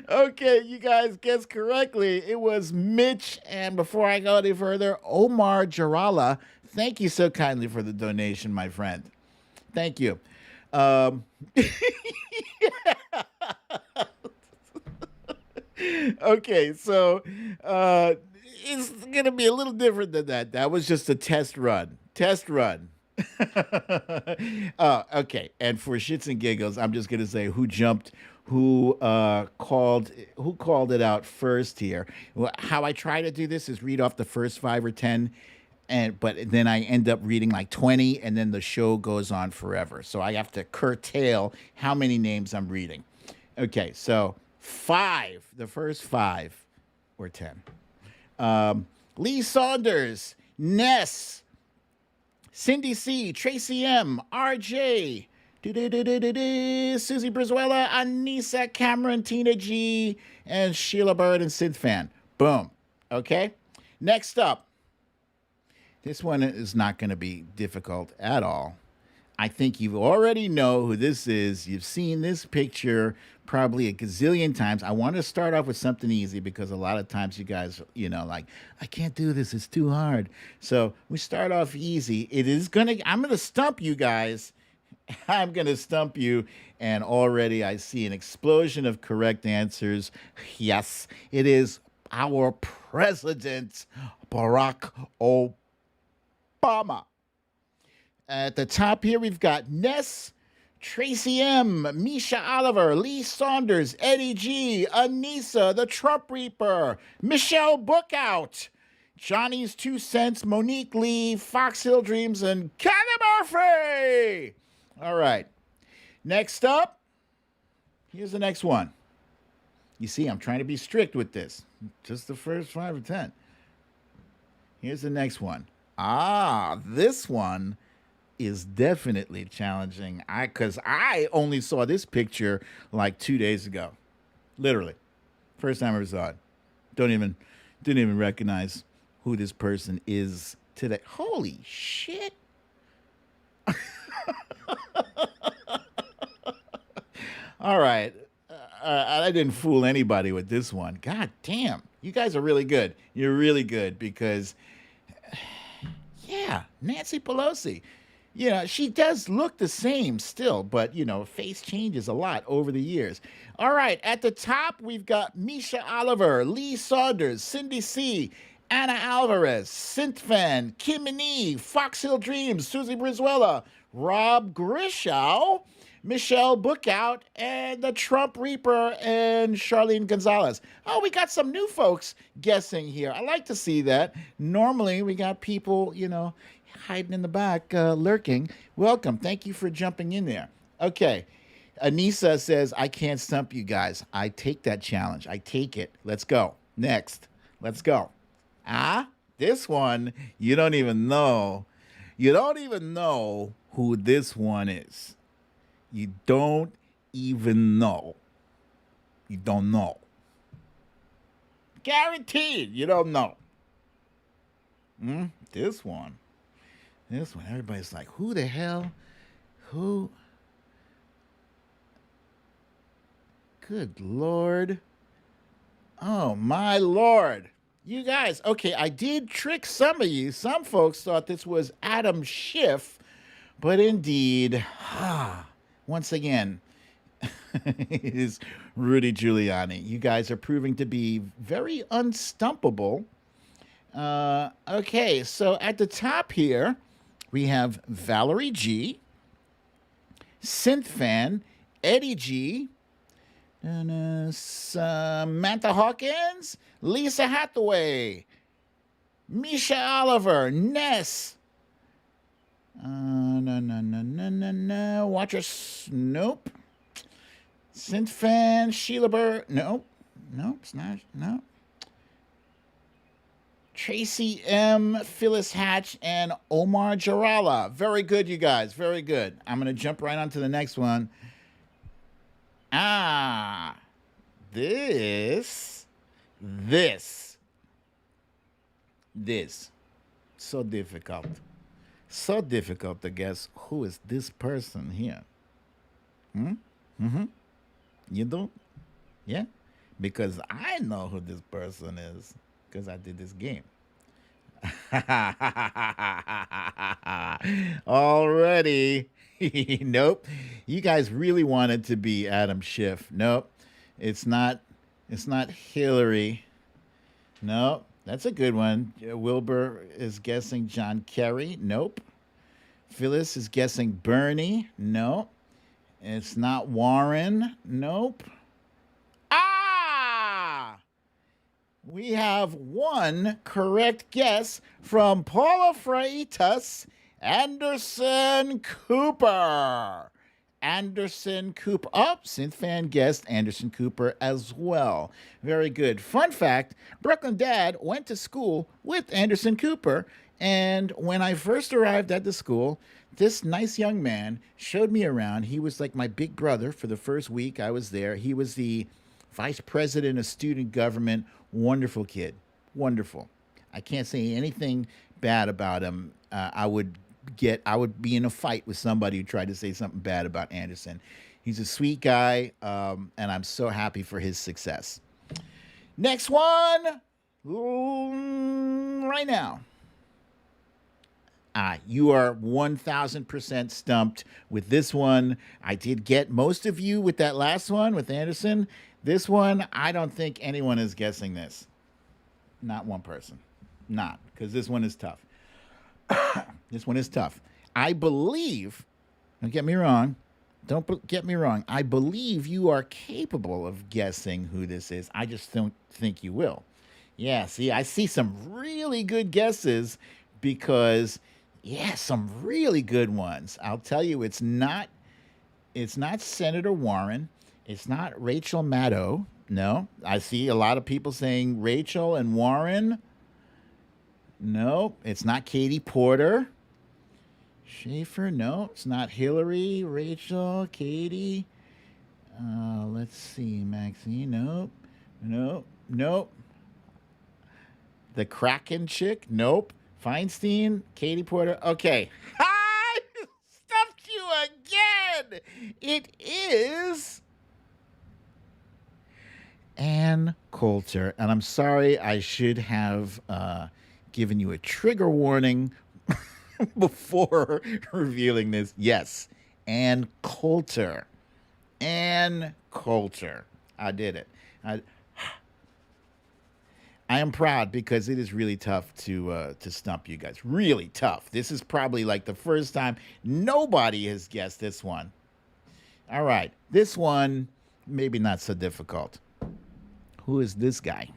Okay, you guys guessed correctly. It was Mitch. And before I go any further, Omar Jarala, thank you so kindly for the donation, my friend. Thank you. Okay, so it's going to be a little different than that. That was just a test run. Okay, and for shits and giggles, I'm just going to say who called it out first here. How I try to do this is read off the first 5 or 10, but then I end up reading like 20, and then the show goes on forever. So I have to curtail how many names I'm reading. Okay, so 5, the first 5 or 10. Lee Saunders, Ness, Cindy C, Tracy M, RJ, Susie Brizuela, Anissa, Cameron, Tina G, and Sheila Bird and Sid Fan. Boom. Okay. Next up. This one is not going to be difficult at all. I think you already know who this is. You've seen this picture probably a gazillion times. I want to start off with something easy because a lot of times you guys, like, I can't do this. It's too hard. So we start off easy. I'm going to stump you guys. I'm going to stump you. And already I see an explosion of correct answers. Yes, it is our president, Barack Obama. At the top here, we've got Ness, Tracy M, Misha Oliver, Lee Saunders, Eddie G, Anissa, the Trump Reaper, Michelle Bookout, Johnny's 2 Cents, Monique Lee, Fox Hill Dreams, and Kelly Murphy. All right. Next up, here's the next one. You see, I'm trying to be strict with this. Just the first 5 or 10. Here's the next one. This one is definitely challenging. Because I only saw this picture like 2 days ago. Literally. First time I ever saw it. Didn't even recognize who this person is today. Holy shit. All right. I didn't fool anybody with this one. God damn. You guys are really good. You're really good because, yeah, Nancy Pelosi. She does look the same still, but, face changes a lot over the years. All right, at the top, we've got Misha Oliver, Lee Saunders, Cindy C., Anna Alvarez, Synthfan, Kim and Eve, Fox Hill Dreams, Susie Brizuela, Rob Grishow, Michelle Bookout, and the Trump Reaper, and Charlene Gonzalez. Oh, we got some new folks guessing here. I like to see that. Normally, we got people, hiding in the back, lurking. Welcome. Thank you for jumping in there. Okay. Anissa says, I can't stump you guys. I take that challenge. I take it. Let's go. Next. Let's go. This one, you don't even know. You don't even know who this one is. You don't even know. You don't know. Guaranteed, you don't know. This one. Everybody's like, who the hell? Who? Good Lord. Oh, my Lord. You guys, okay, I did trick some of you. Some folks thought this was Adam Schiff, but indeed, once again, it is Rudy Giuliani. You guys are proving to be very unstumpable. Okay, so at the top here, we have Valerie G, Synthfan, Eddie G, and Samantha Hawkins, Lisa Hathaway, Misha Oliver, Ness. No. Watchers, nope. Synthfan, Sheila Burr, nope. Nope, it's not, no. Tracy M, Phyllis Hatch, and Omar Jarala. Very good, you guys. Very good. I'm going to jump right on to the next one. This. So difficult. So difficult to guess who is this person here. You do? Yeah? Because I know who this person is. Because I did this game. Already. Nope. You guys really wanted to be Adam Schiff. Nope. It's not Hillary. Nope. That's a good one. Wilbur is guessing John Kerry. Nope. Phyllis is guessing Bernie. Nope. It's not Warren. Nope. We have one correct guess from Paula Freitas Anderson Cooper. Anderson Cooper. Synthfan guessed Anderson Cooper as well. Very good. Fun fact, Brooklyn Dad went to school with Anderson Cooper, and when I first arrived at the school, this nice young man showed me around. He was like my big brother for the first week I was there. He was the vice president of student government. Wonderful kid. Wonderful. I can't say anything bad about him. I would be in a fight with somebody who tried to say something bad about Anderson. He's a sweet guy, and I'm so happy for his success. Next one, right now. You are 1,000% stumped with this one. I did get most of you with that last one with Anderson. This one, I don't think anyone is guessing this. Not one person. Not, because this one is tough. This one is tough. I believe, don't get me wrong, I believe you are capable of guessing who this is. I just don't think you will. Yeah, see, I see some really good guesses because, some really good ones. I'll tell you, it's not Senator Warren. It's not Rachel Maddow. No, I see a lot of people saying Rachel and Warren. No, it's not Katie Porter. Schaefer, no, it's not Hillary, Rachel, Katie. Let's see, Maxine, nope. The Kraken chick, nope. Feinstein, Katie Porter, okay. I stuffed you again. It is Ann Coulter, and I'm sorry, I should have given you a trigger warning before revealing this. Yes, Ann Coulter. Ann Coulter. I did it. I am proud because it is really tough to stump you guys. Really tough. This is probably like the first time nobody has guessed this one. All right, this one maybe not so difficult. Who is this guy?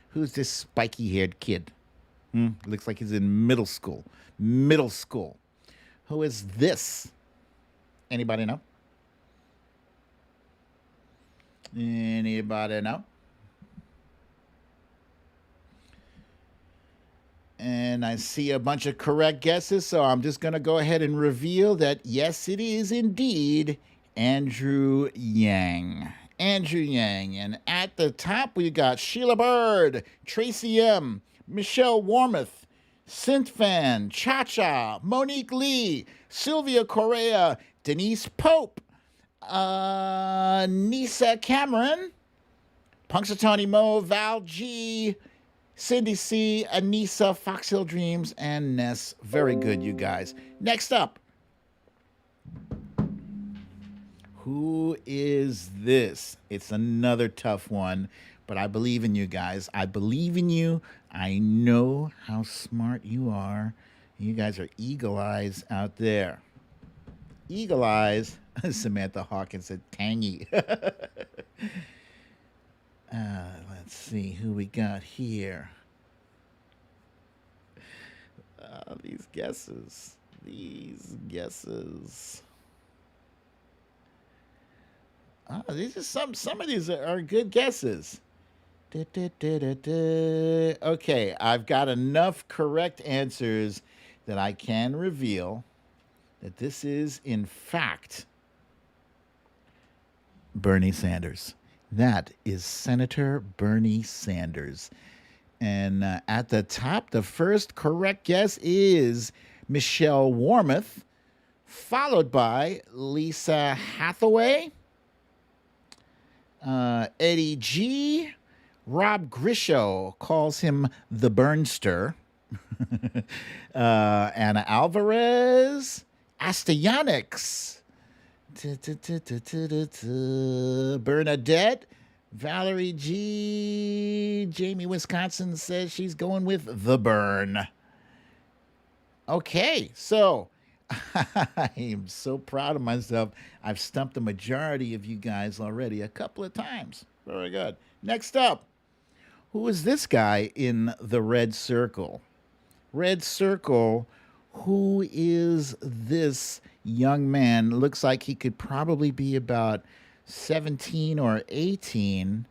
Who's this spiky-haired kid? Looks like he's in middle school. Who is this? Anybody know? Anybody know? And I see a bunch of correct guesses, so I'm just going to go ahead and reveal that, yes, it is indeed Andrew Yang. Andrew Yang. And at the top, we got Sheila Bird, Tracy M., Michelle Warmoth, Synthfan, Cha-Cha, Monique Lee, Sylvia Correa, Denise Pope, Nisa Cameron, Punxsutawney Mo, Val G., Cindy C., Anissa, Fox Hill Dreams, and Ness. Very good, you guys. Next up. Who is this? It's another tough one, but I believe in you guys. I believe in you. I know how smart you are. You guys are eagle eyes out there. Eagle eyes. Samantha Hawkins said tangy. Let's see who we got here. These guesses. These are some of these are good guesses. Okay, I've got enough correct answers that I can reveal that this is, in fact, Bernie Sanders. That is Senator Bernie Sanders. And at the top, the first correct guess is Michelle Warmoth, followed by Lisa Hathaway, Eddie G., Rob Grisho calls him the Burnster, Anna Alvarez, Astyonics, Bernadette, Valerie G. Jamie Wisconsin says she's going with the Burn. Okay, so I am so proud of myself. I've stumped the majority of you guys already a couple of times. Very good. Next up, who is this guy in the red circle? Red circle, who is this young man? Looks like he could probably be about 17 or 18.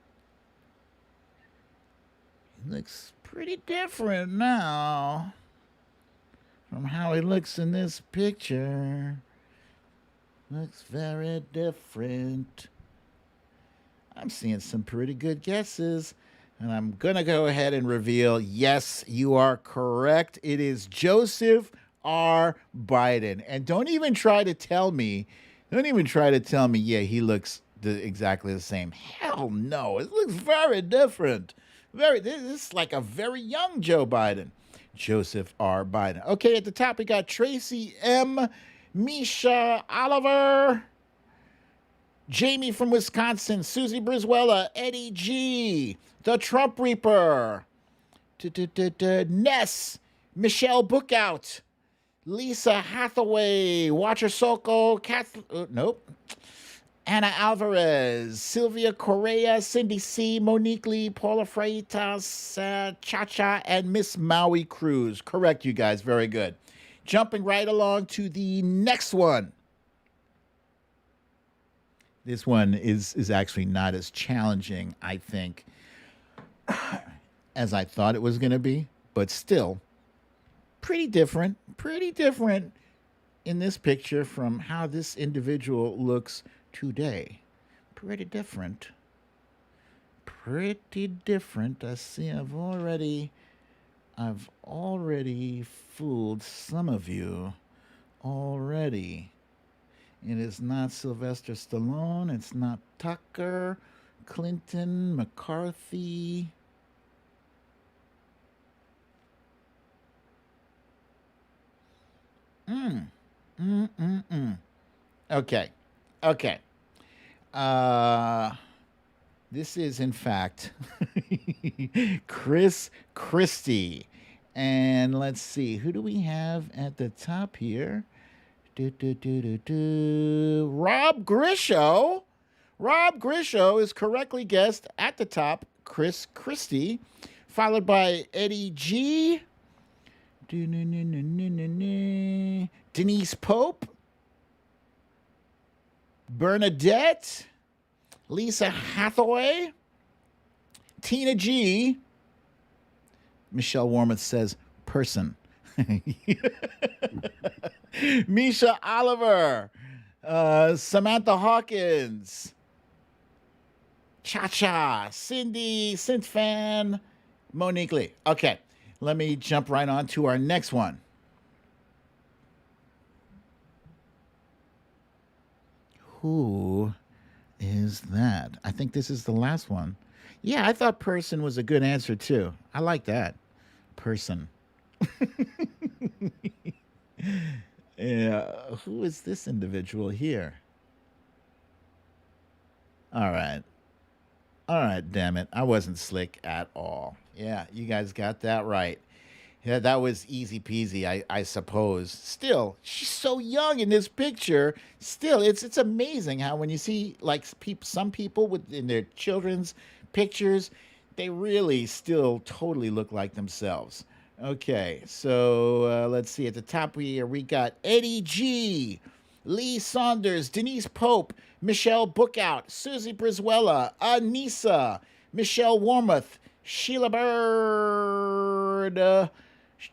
He looks pretty different now from how he looks in this picture. Looks very different. I'm seeing some pretty good guesses, and I'm going to go ahead and reveal, yes, you are correct. It is Joseph R. Biden. And don't even try to tell me, yeah, he looks exactly the same. Hell no, it looks very different. This is like a very young Joe Biden. Joseph R. Biden. Okay, at the top we got Tracy M., Misha Oliver, Jamie from Wisconsin, Susie Brizuela, Eddie G., the Trump Reaper, Ness, Michelle Bookout, Lisa Hathaway, Watcher Soko, Anna Alvarez, Sylvia Correa, Cindy C., Monique Lee, Paula Freitas, Cha-Cha, and Miss Maui Cruz. Correct, you guys. Very good. Jumping right along to the next one. This one is actually not as challenging, I think, as I thought it was going to be, but still pretty different in this picture from how this individual looks today. Pretty different. I see I've already fooled some of you already. It is not Sylvester Stallone. It's not Tucker, Clinton, McCarthy. Okay. This is, in fact, Chris Christie. And let's see, who do we have at the top here? Rob Grisho. Rob Grisho is correctly guessed at the top, Chris Christie, followed by Eddie G., Denise Pope, Bernadette, Lisa Hathaway, Tina G. Michelle Warmoth says person. Misha Oliver, Samantha Hawkins, Cha-Cha, Cindy, Synthfan, Monique Lee. Okay, let me jump right on to our next one. Who is that? I think this is the last one. Yeah, I thought person was a good answer too. I like that. Person. Yeah, who is this individual here? All right. All right, damn it. I wasn't slick at all. Yeah, you guys got that right. Yeah, that was easy peasy, I suppose. Still, she's so young in this picture. Still, it's amazing how when you see like some people with in their children's pictures, they really still totally look like themselves. Okay, so let's see. At the top here, we got Eddie G, Lee Saunders, Denise Pope, Michelle Bookout, Susie Brizuela, Anissa, Michelle Warmoth, Sheila Bird,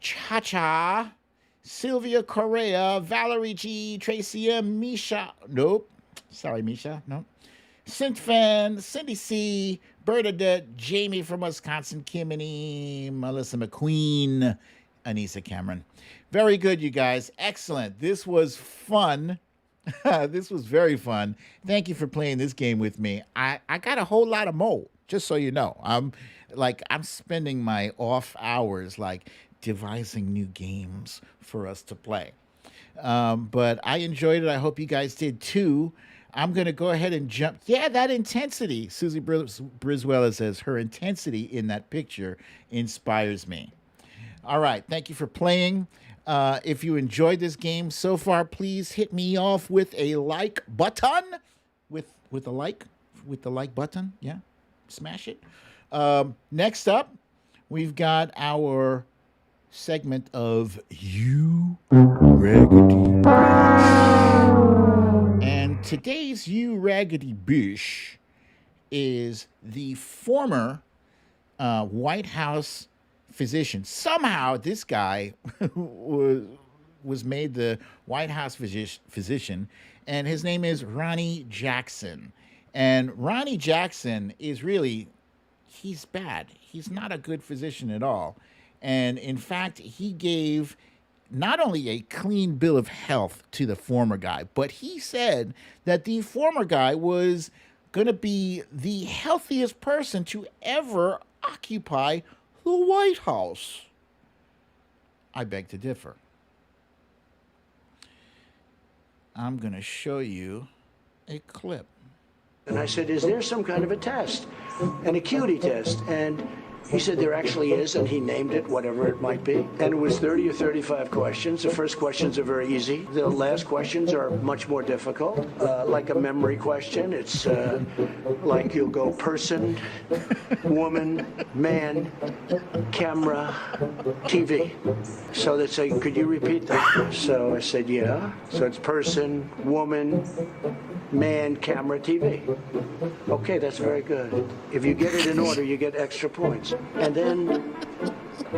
Cha-Cha, Sylvia Correa, Valerie G, Tracy M, Misha. Nope. Sorry, Misha. Nope. Synthfan, Cindy C, Bernadette, Jamie from Wisconsin, Kimini, Melissa McQueen, Anissa Cameron. Very good, you guys. Excellent. This was fun. This was very fun. Thank you for playing this game with me. I got a whole lot of mo, just so you know. I'm spending my off hours like devising new games for us to play. But I enjoyed it. I hope you guys did too. I'm going to go ahead and jump. Yeah, that intensity. Susie Brizuela says her intensity in that picture inspires me. All right. Thank you for playing. If you enjoyed this game so far, please hit me off with a like button. With the like button. Yeah. Smash it. Next up, we've got our segment of You Raggedy Bush. And today's You Raggedy Bush is the former White House physician. Somehow this guy was made the White House physician, and his name is Ronny Jackson. And Ronny Jackson is really, he's bad. He's not a good physician at all. And in fact, he gave not only a clean bill of health to the former guy, but he said that the former guy was going to be the healthiest person to ever occupy the White House. I beg to differ. I'm going to show you a clip. And I said, is there some kind of a test, an acuity test? And he said there actually is, and he named it, whatever it might be. And it was 30 or 35 questions. The first questions are very easy. The last questions are much more difficult, like a memory question. It's like you'll go person, woman, man, camera, TV. So they say, could you repeat that? So I said, yeah. So it's person, woman, man, camera, TV. Okay, that's very good. If you get it in order, you get extra points. And then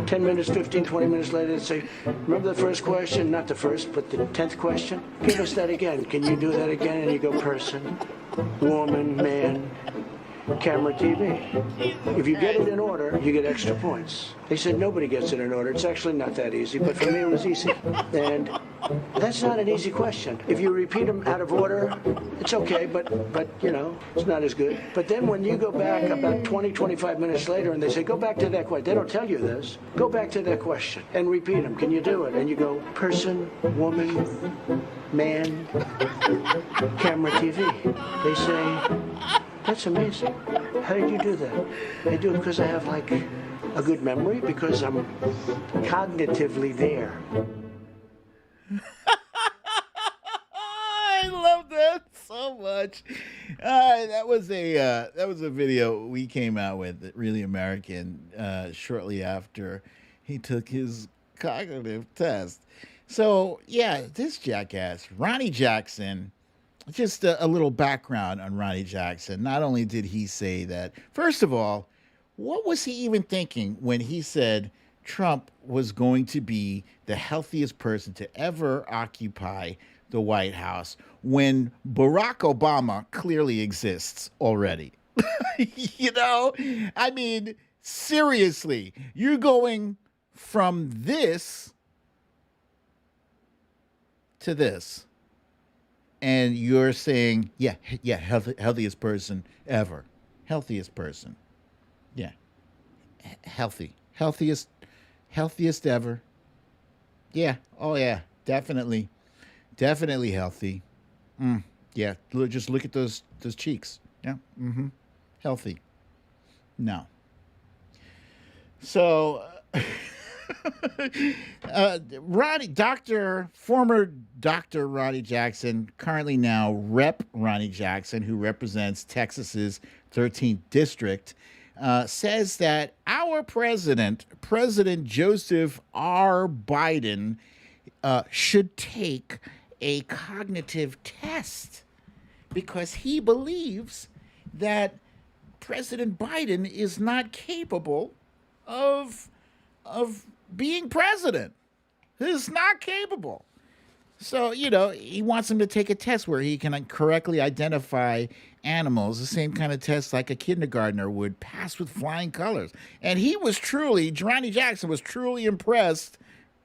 10 minutes, 15, 20 minutes later, they say, remember the first question? Not the first, but the 10th question? Give us that again. Can you do that again? And you go person, woman, man, camera, TV. If you get it in order, you get extra points. They said nobody gets it in order. It's actually not that easy, but for me it was easy. And that's not an easy question. If you repeat them out of order, it's okay, but you know, it's not as good. But then when you go back about 20, 25 minutes later and they say, go back to that question. They don't tell you this. Go back to that question and repeat them. Can you do it? And you go, person, woman, man, camera, TV. They say, that's amazing. How did you do that? I do it because I have like a good memory, because I'm cognitively there. I love that so much. That was a video we came out with, Really American, shortly after he took his cognitive test. So yeah, this jackass, Ronny Jackson, just a little background on Ronnie Jackson. Not only did he say that, first of all, what was he even thinking when he said Trump was going to be the healthiest person to ever occupy the White House when Barack Obama clearly exists already? You know, I mean, seriously, you're going from this to this, and you're saying, yeah, healthiest person ever, healthiest person, yeah, healthiest ever, yeah, oh yeah, definitely healthy, yeah. Just look at those cheeks, yeah, healthy, no. So, former Dr. Ronnie Jackson, currently now Rep. Ronnie Jackson, who represents Texas's 13th district, says that our President Joseph R. Biden, should take a cognitive test because he believes that President Biden is not capable of being president. He's not capable. So, he wants him to take a test where he can correctly identify animals, the same kind of test like a kindergartner would pass with flying colors. And Ronnie Jackson was truly impressed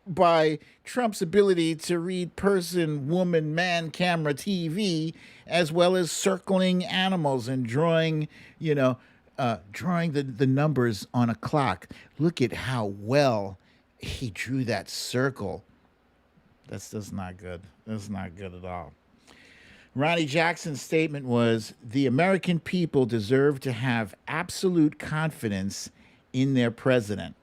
by Trump's ability to read person, woman, man, camera, TV, as well as circling animals and drawing the numbers on a clock. Look at how well he drew that circle. That's not good. That's not good at all. Ronnie Jackson's statement was, the American people deserve to have absolute confidence in their president.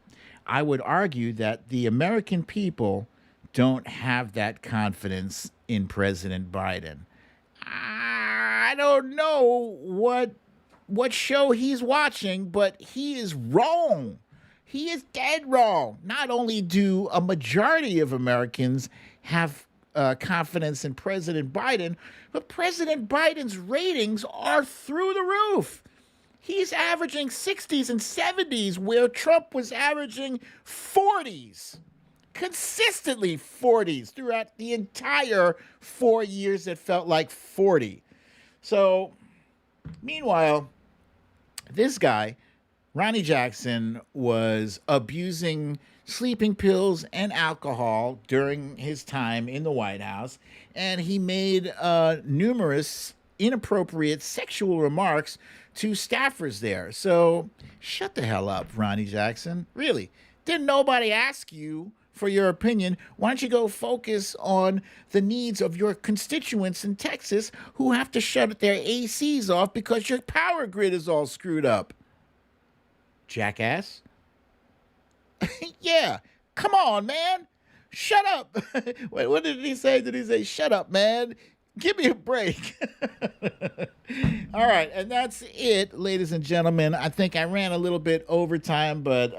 I would argue that the American people don't have that confidence in President Biden. I don't know what show he's watching, but he is wrong. He is dead wrong. Not only do a majority of Americans have confidence in President Biden, but President Biden's ratings are through the roof. He's averaging 60s and 70s where Trump was averaging 40s. Consistently 40s throughout the entire 4 years that felt like 40. So, meanwhile, this guy, Ronnie Jackson, was abusing sleeping pills and alcohol during his time in the White House, and he made numerous inappropriate sexual remarks to staffers there. So shut the hell up, Ronnie Jackson. Really, didn't nobody ask you for your opinion? Why don't you go focus on the needs of your constituents in Texas who have to shut their ACs off because your power grid is all screwed up? Jackass. Yeah, come on, man. Shut up. Wait, what did he say? Did he say, shut up, man? Give me a break. All right, and that's it, ladies and gentlemen. I think I ran a little bit over time, but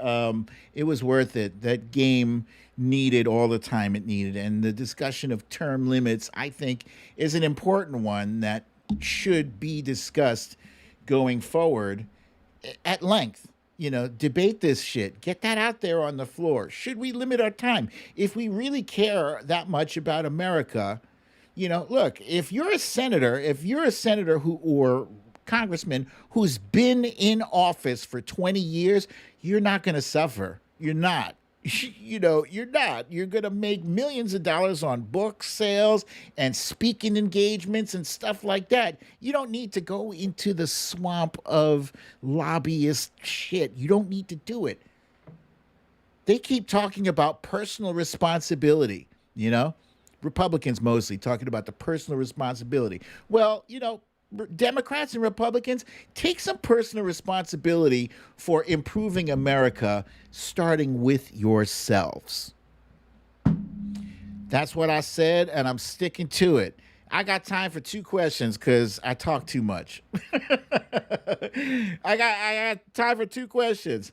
it was worth it. That game needed all the time it needed. And the discussion of term limits, I think, is an important one that should be discussed going forward at length. Debate this shit. Get that out there on the floor. Should we limit our time? If we really care that much about America, look, if you're a senator who or congressman who's been in office for 20 years, you're not going to suffer. You're not. You're not. You're going to make millions of dollars on book sales and speaking engagements and stuff like that. You don't need to go into the swamp of lobbyist shit. You don't need to do it. They keep talking about personal responsibility, Republicans mostly talking about the personal responsibility. Well, Democrats and Republicans, take some personal responsibility for improving America, starting with yourselves. That's what I said, and I'm sticking to it. I got time for 2 questions because I talk too much. I got time for 2 questions.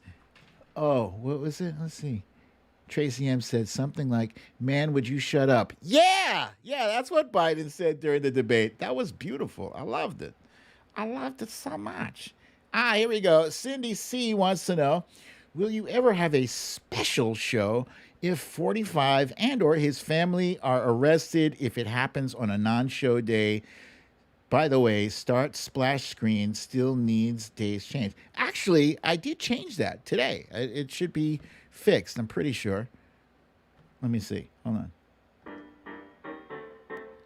Oh, what was it? Let's see. Tracy M said something like, "Man, would you shut up?" Yeah, that's what Biden said during the debate. That was beautiful. I loved it. I loved it so much. Here we go. Cindy C wants to know, will you ever have a special show if 45 and or his family are arrested if it happens on a non-show day? By the way, start splash screen still needs days change. Actually, I did change that today. It should be fixed, I'm pretty sure. Let me see. Hold on.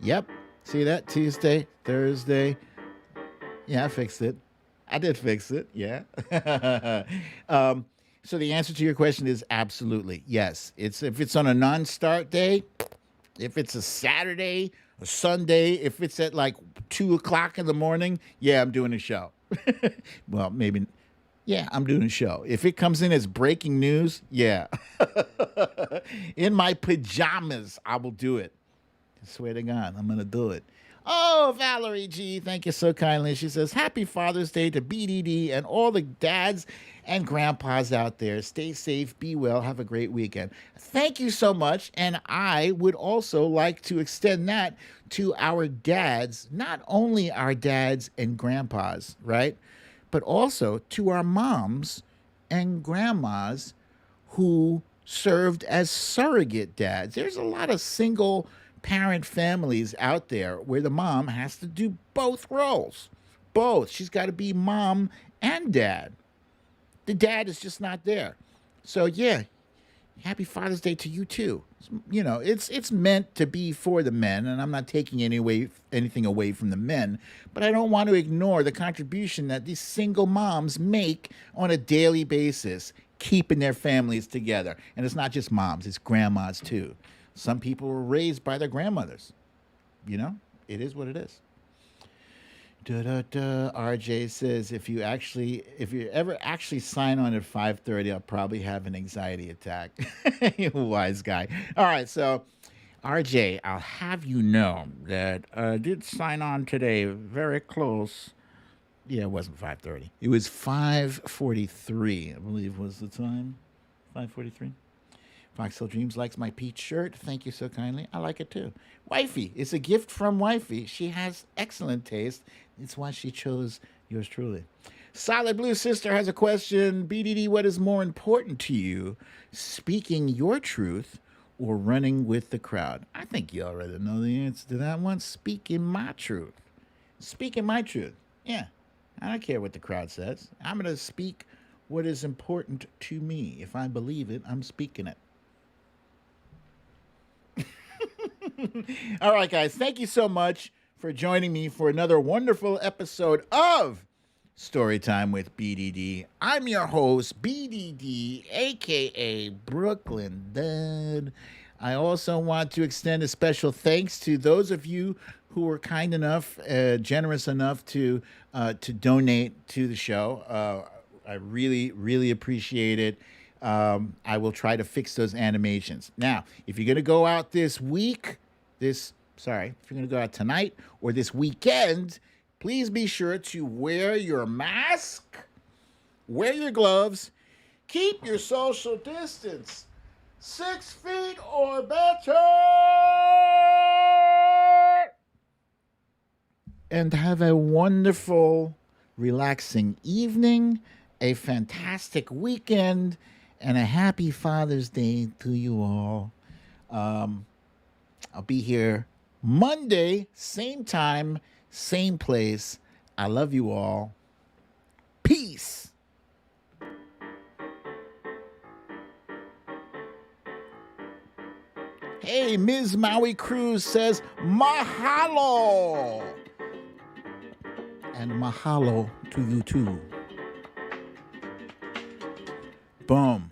Yep. See that? Tuesday, Thursday. Yeah, I fixed it. I did fix it. Yeah. So the answer to your question is absolutely yes. If it's on a non-start day, if it's a Saturday, a Sunday, if it's at like 2:00 in the morning, yeah, I'm doing a show. Well, maybe, yeah, I'm doing a show. If it comes in as breaking news, yeah. In my pajamas, I will do it. I swear to God, I'm going to do it. Oh, Valerie G, thank you so kindly. She says, happy Father's Day to BDD and all the dads and grandpas out there. Stay safe, be well, have a great weekend. Thank you so much. And I would also like to extend that to our dads, not only our dads and grandpas, right? But also to our moms and grandmas who served as surrogate dads. There's a lot of single parent families out there where the mom has to do both roles. Both. She's got to be mom and dad. The dad is just not there. So yeah, happy Father's Day to you too. You know, it's meant to be for the men, and I'm not taking anything away from the men, but I don't want to ignore the contribution that these single moms make on a daily basis, keeping their families together. And it's not just moms, it's grandmas too. Some people were raised by their grandmothers. You know, it is what it is. RJ says, if you ever actually sign on at 5:30, I'll probably have an anxiety attack. You wise guy. All right, so RJ, I'll have you know that I did sign on today, very close. Yeah, it wasn't 5:30. It was 5:43, I believe was the time. 5:43. Foxhill Dreams likes my peach shirt. Thank you so kindly. I like it too. Wifey. It's a gift from Wifey. She has excellent taste. It's why she chose yours truly. Solid Blue Sister has a question. BDD, what is more important to you, speaking your truth or running with the crowd? I think you already know the answer to that one. Speaking my truth. Speaking my truth. Yeah. I don't care what the crowd says. I'm going to speak what is important to me. If I believe it, I'm speaking it. All right, guys, thank you so much for joining me for another wonderful episode of Storytime with BDD. I'm your host, BDD, a.k.a. Brooklyn Dad. I also want to extend a special thanks to those of you who were kind enough, generous enough to donate to the show. I really, really appreciate it. I will try to fix those animations. Now, if you're going to go out if you're going to go out tonight or this weekend, please be sure to wear your mask, wear your gloves, keep your social distance 6 feet or better, and have a wonderful, relaxing evening, a fantastic weekend, and a happy Father's Day to you all. I'll be here Monday, same time, same place. I love you all. Peace. Hey, Ms. Maui Cruz says, mahalo. And mahalo to you too. Boom.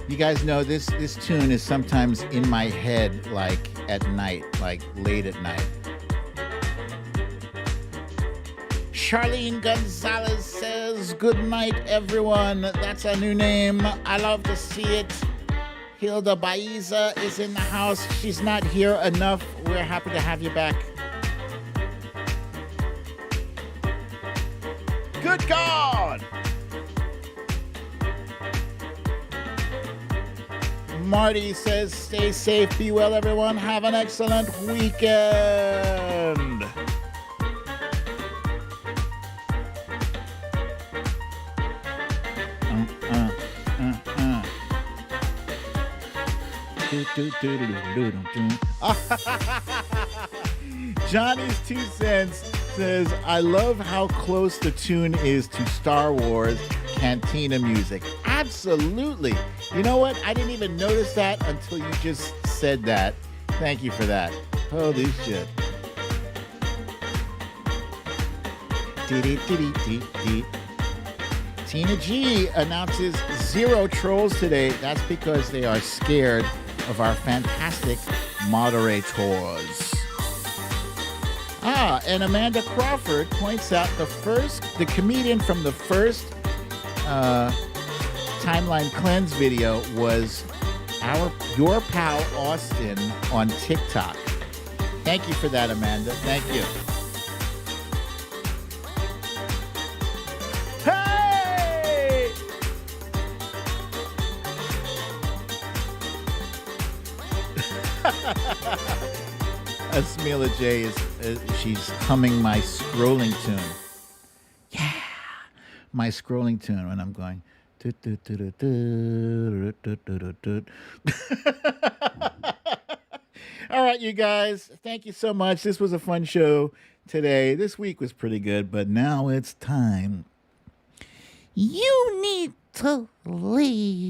You guys know this tune is sometimes in my head, like at night, like late at night. Charlene Gonzalez says, good night, everyone. That's our new name. I love to see it. Hilda Baiza is in the house. She's not here enough. We're happy to have you back. Good God! Marty says, stay safe, be well, everyone. Have an excellent weekend. Johnny's 2 cents says, I love how close the tune is to Star Wars Cantina music. Absolutely. You know what? I didn't even notice that until you just said that. Thank you for that. Holy shit. Tina G announces 0 trolls today. That's because they are scared of our fantastic moderators. And Amanda Crawford points out the comedian from the first Timeline Cleanse video was your pal Austin on TikTok. Thank you for that, Amanda. Thank you. Hey! Azealia J she's humming my scrolling tune. Yeah, my scrolling tune when I'm going. All right, you guys, thank you so much. This was a fun show today. This week was pretty good, but now it's time. You need to leave.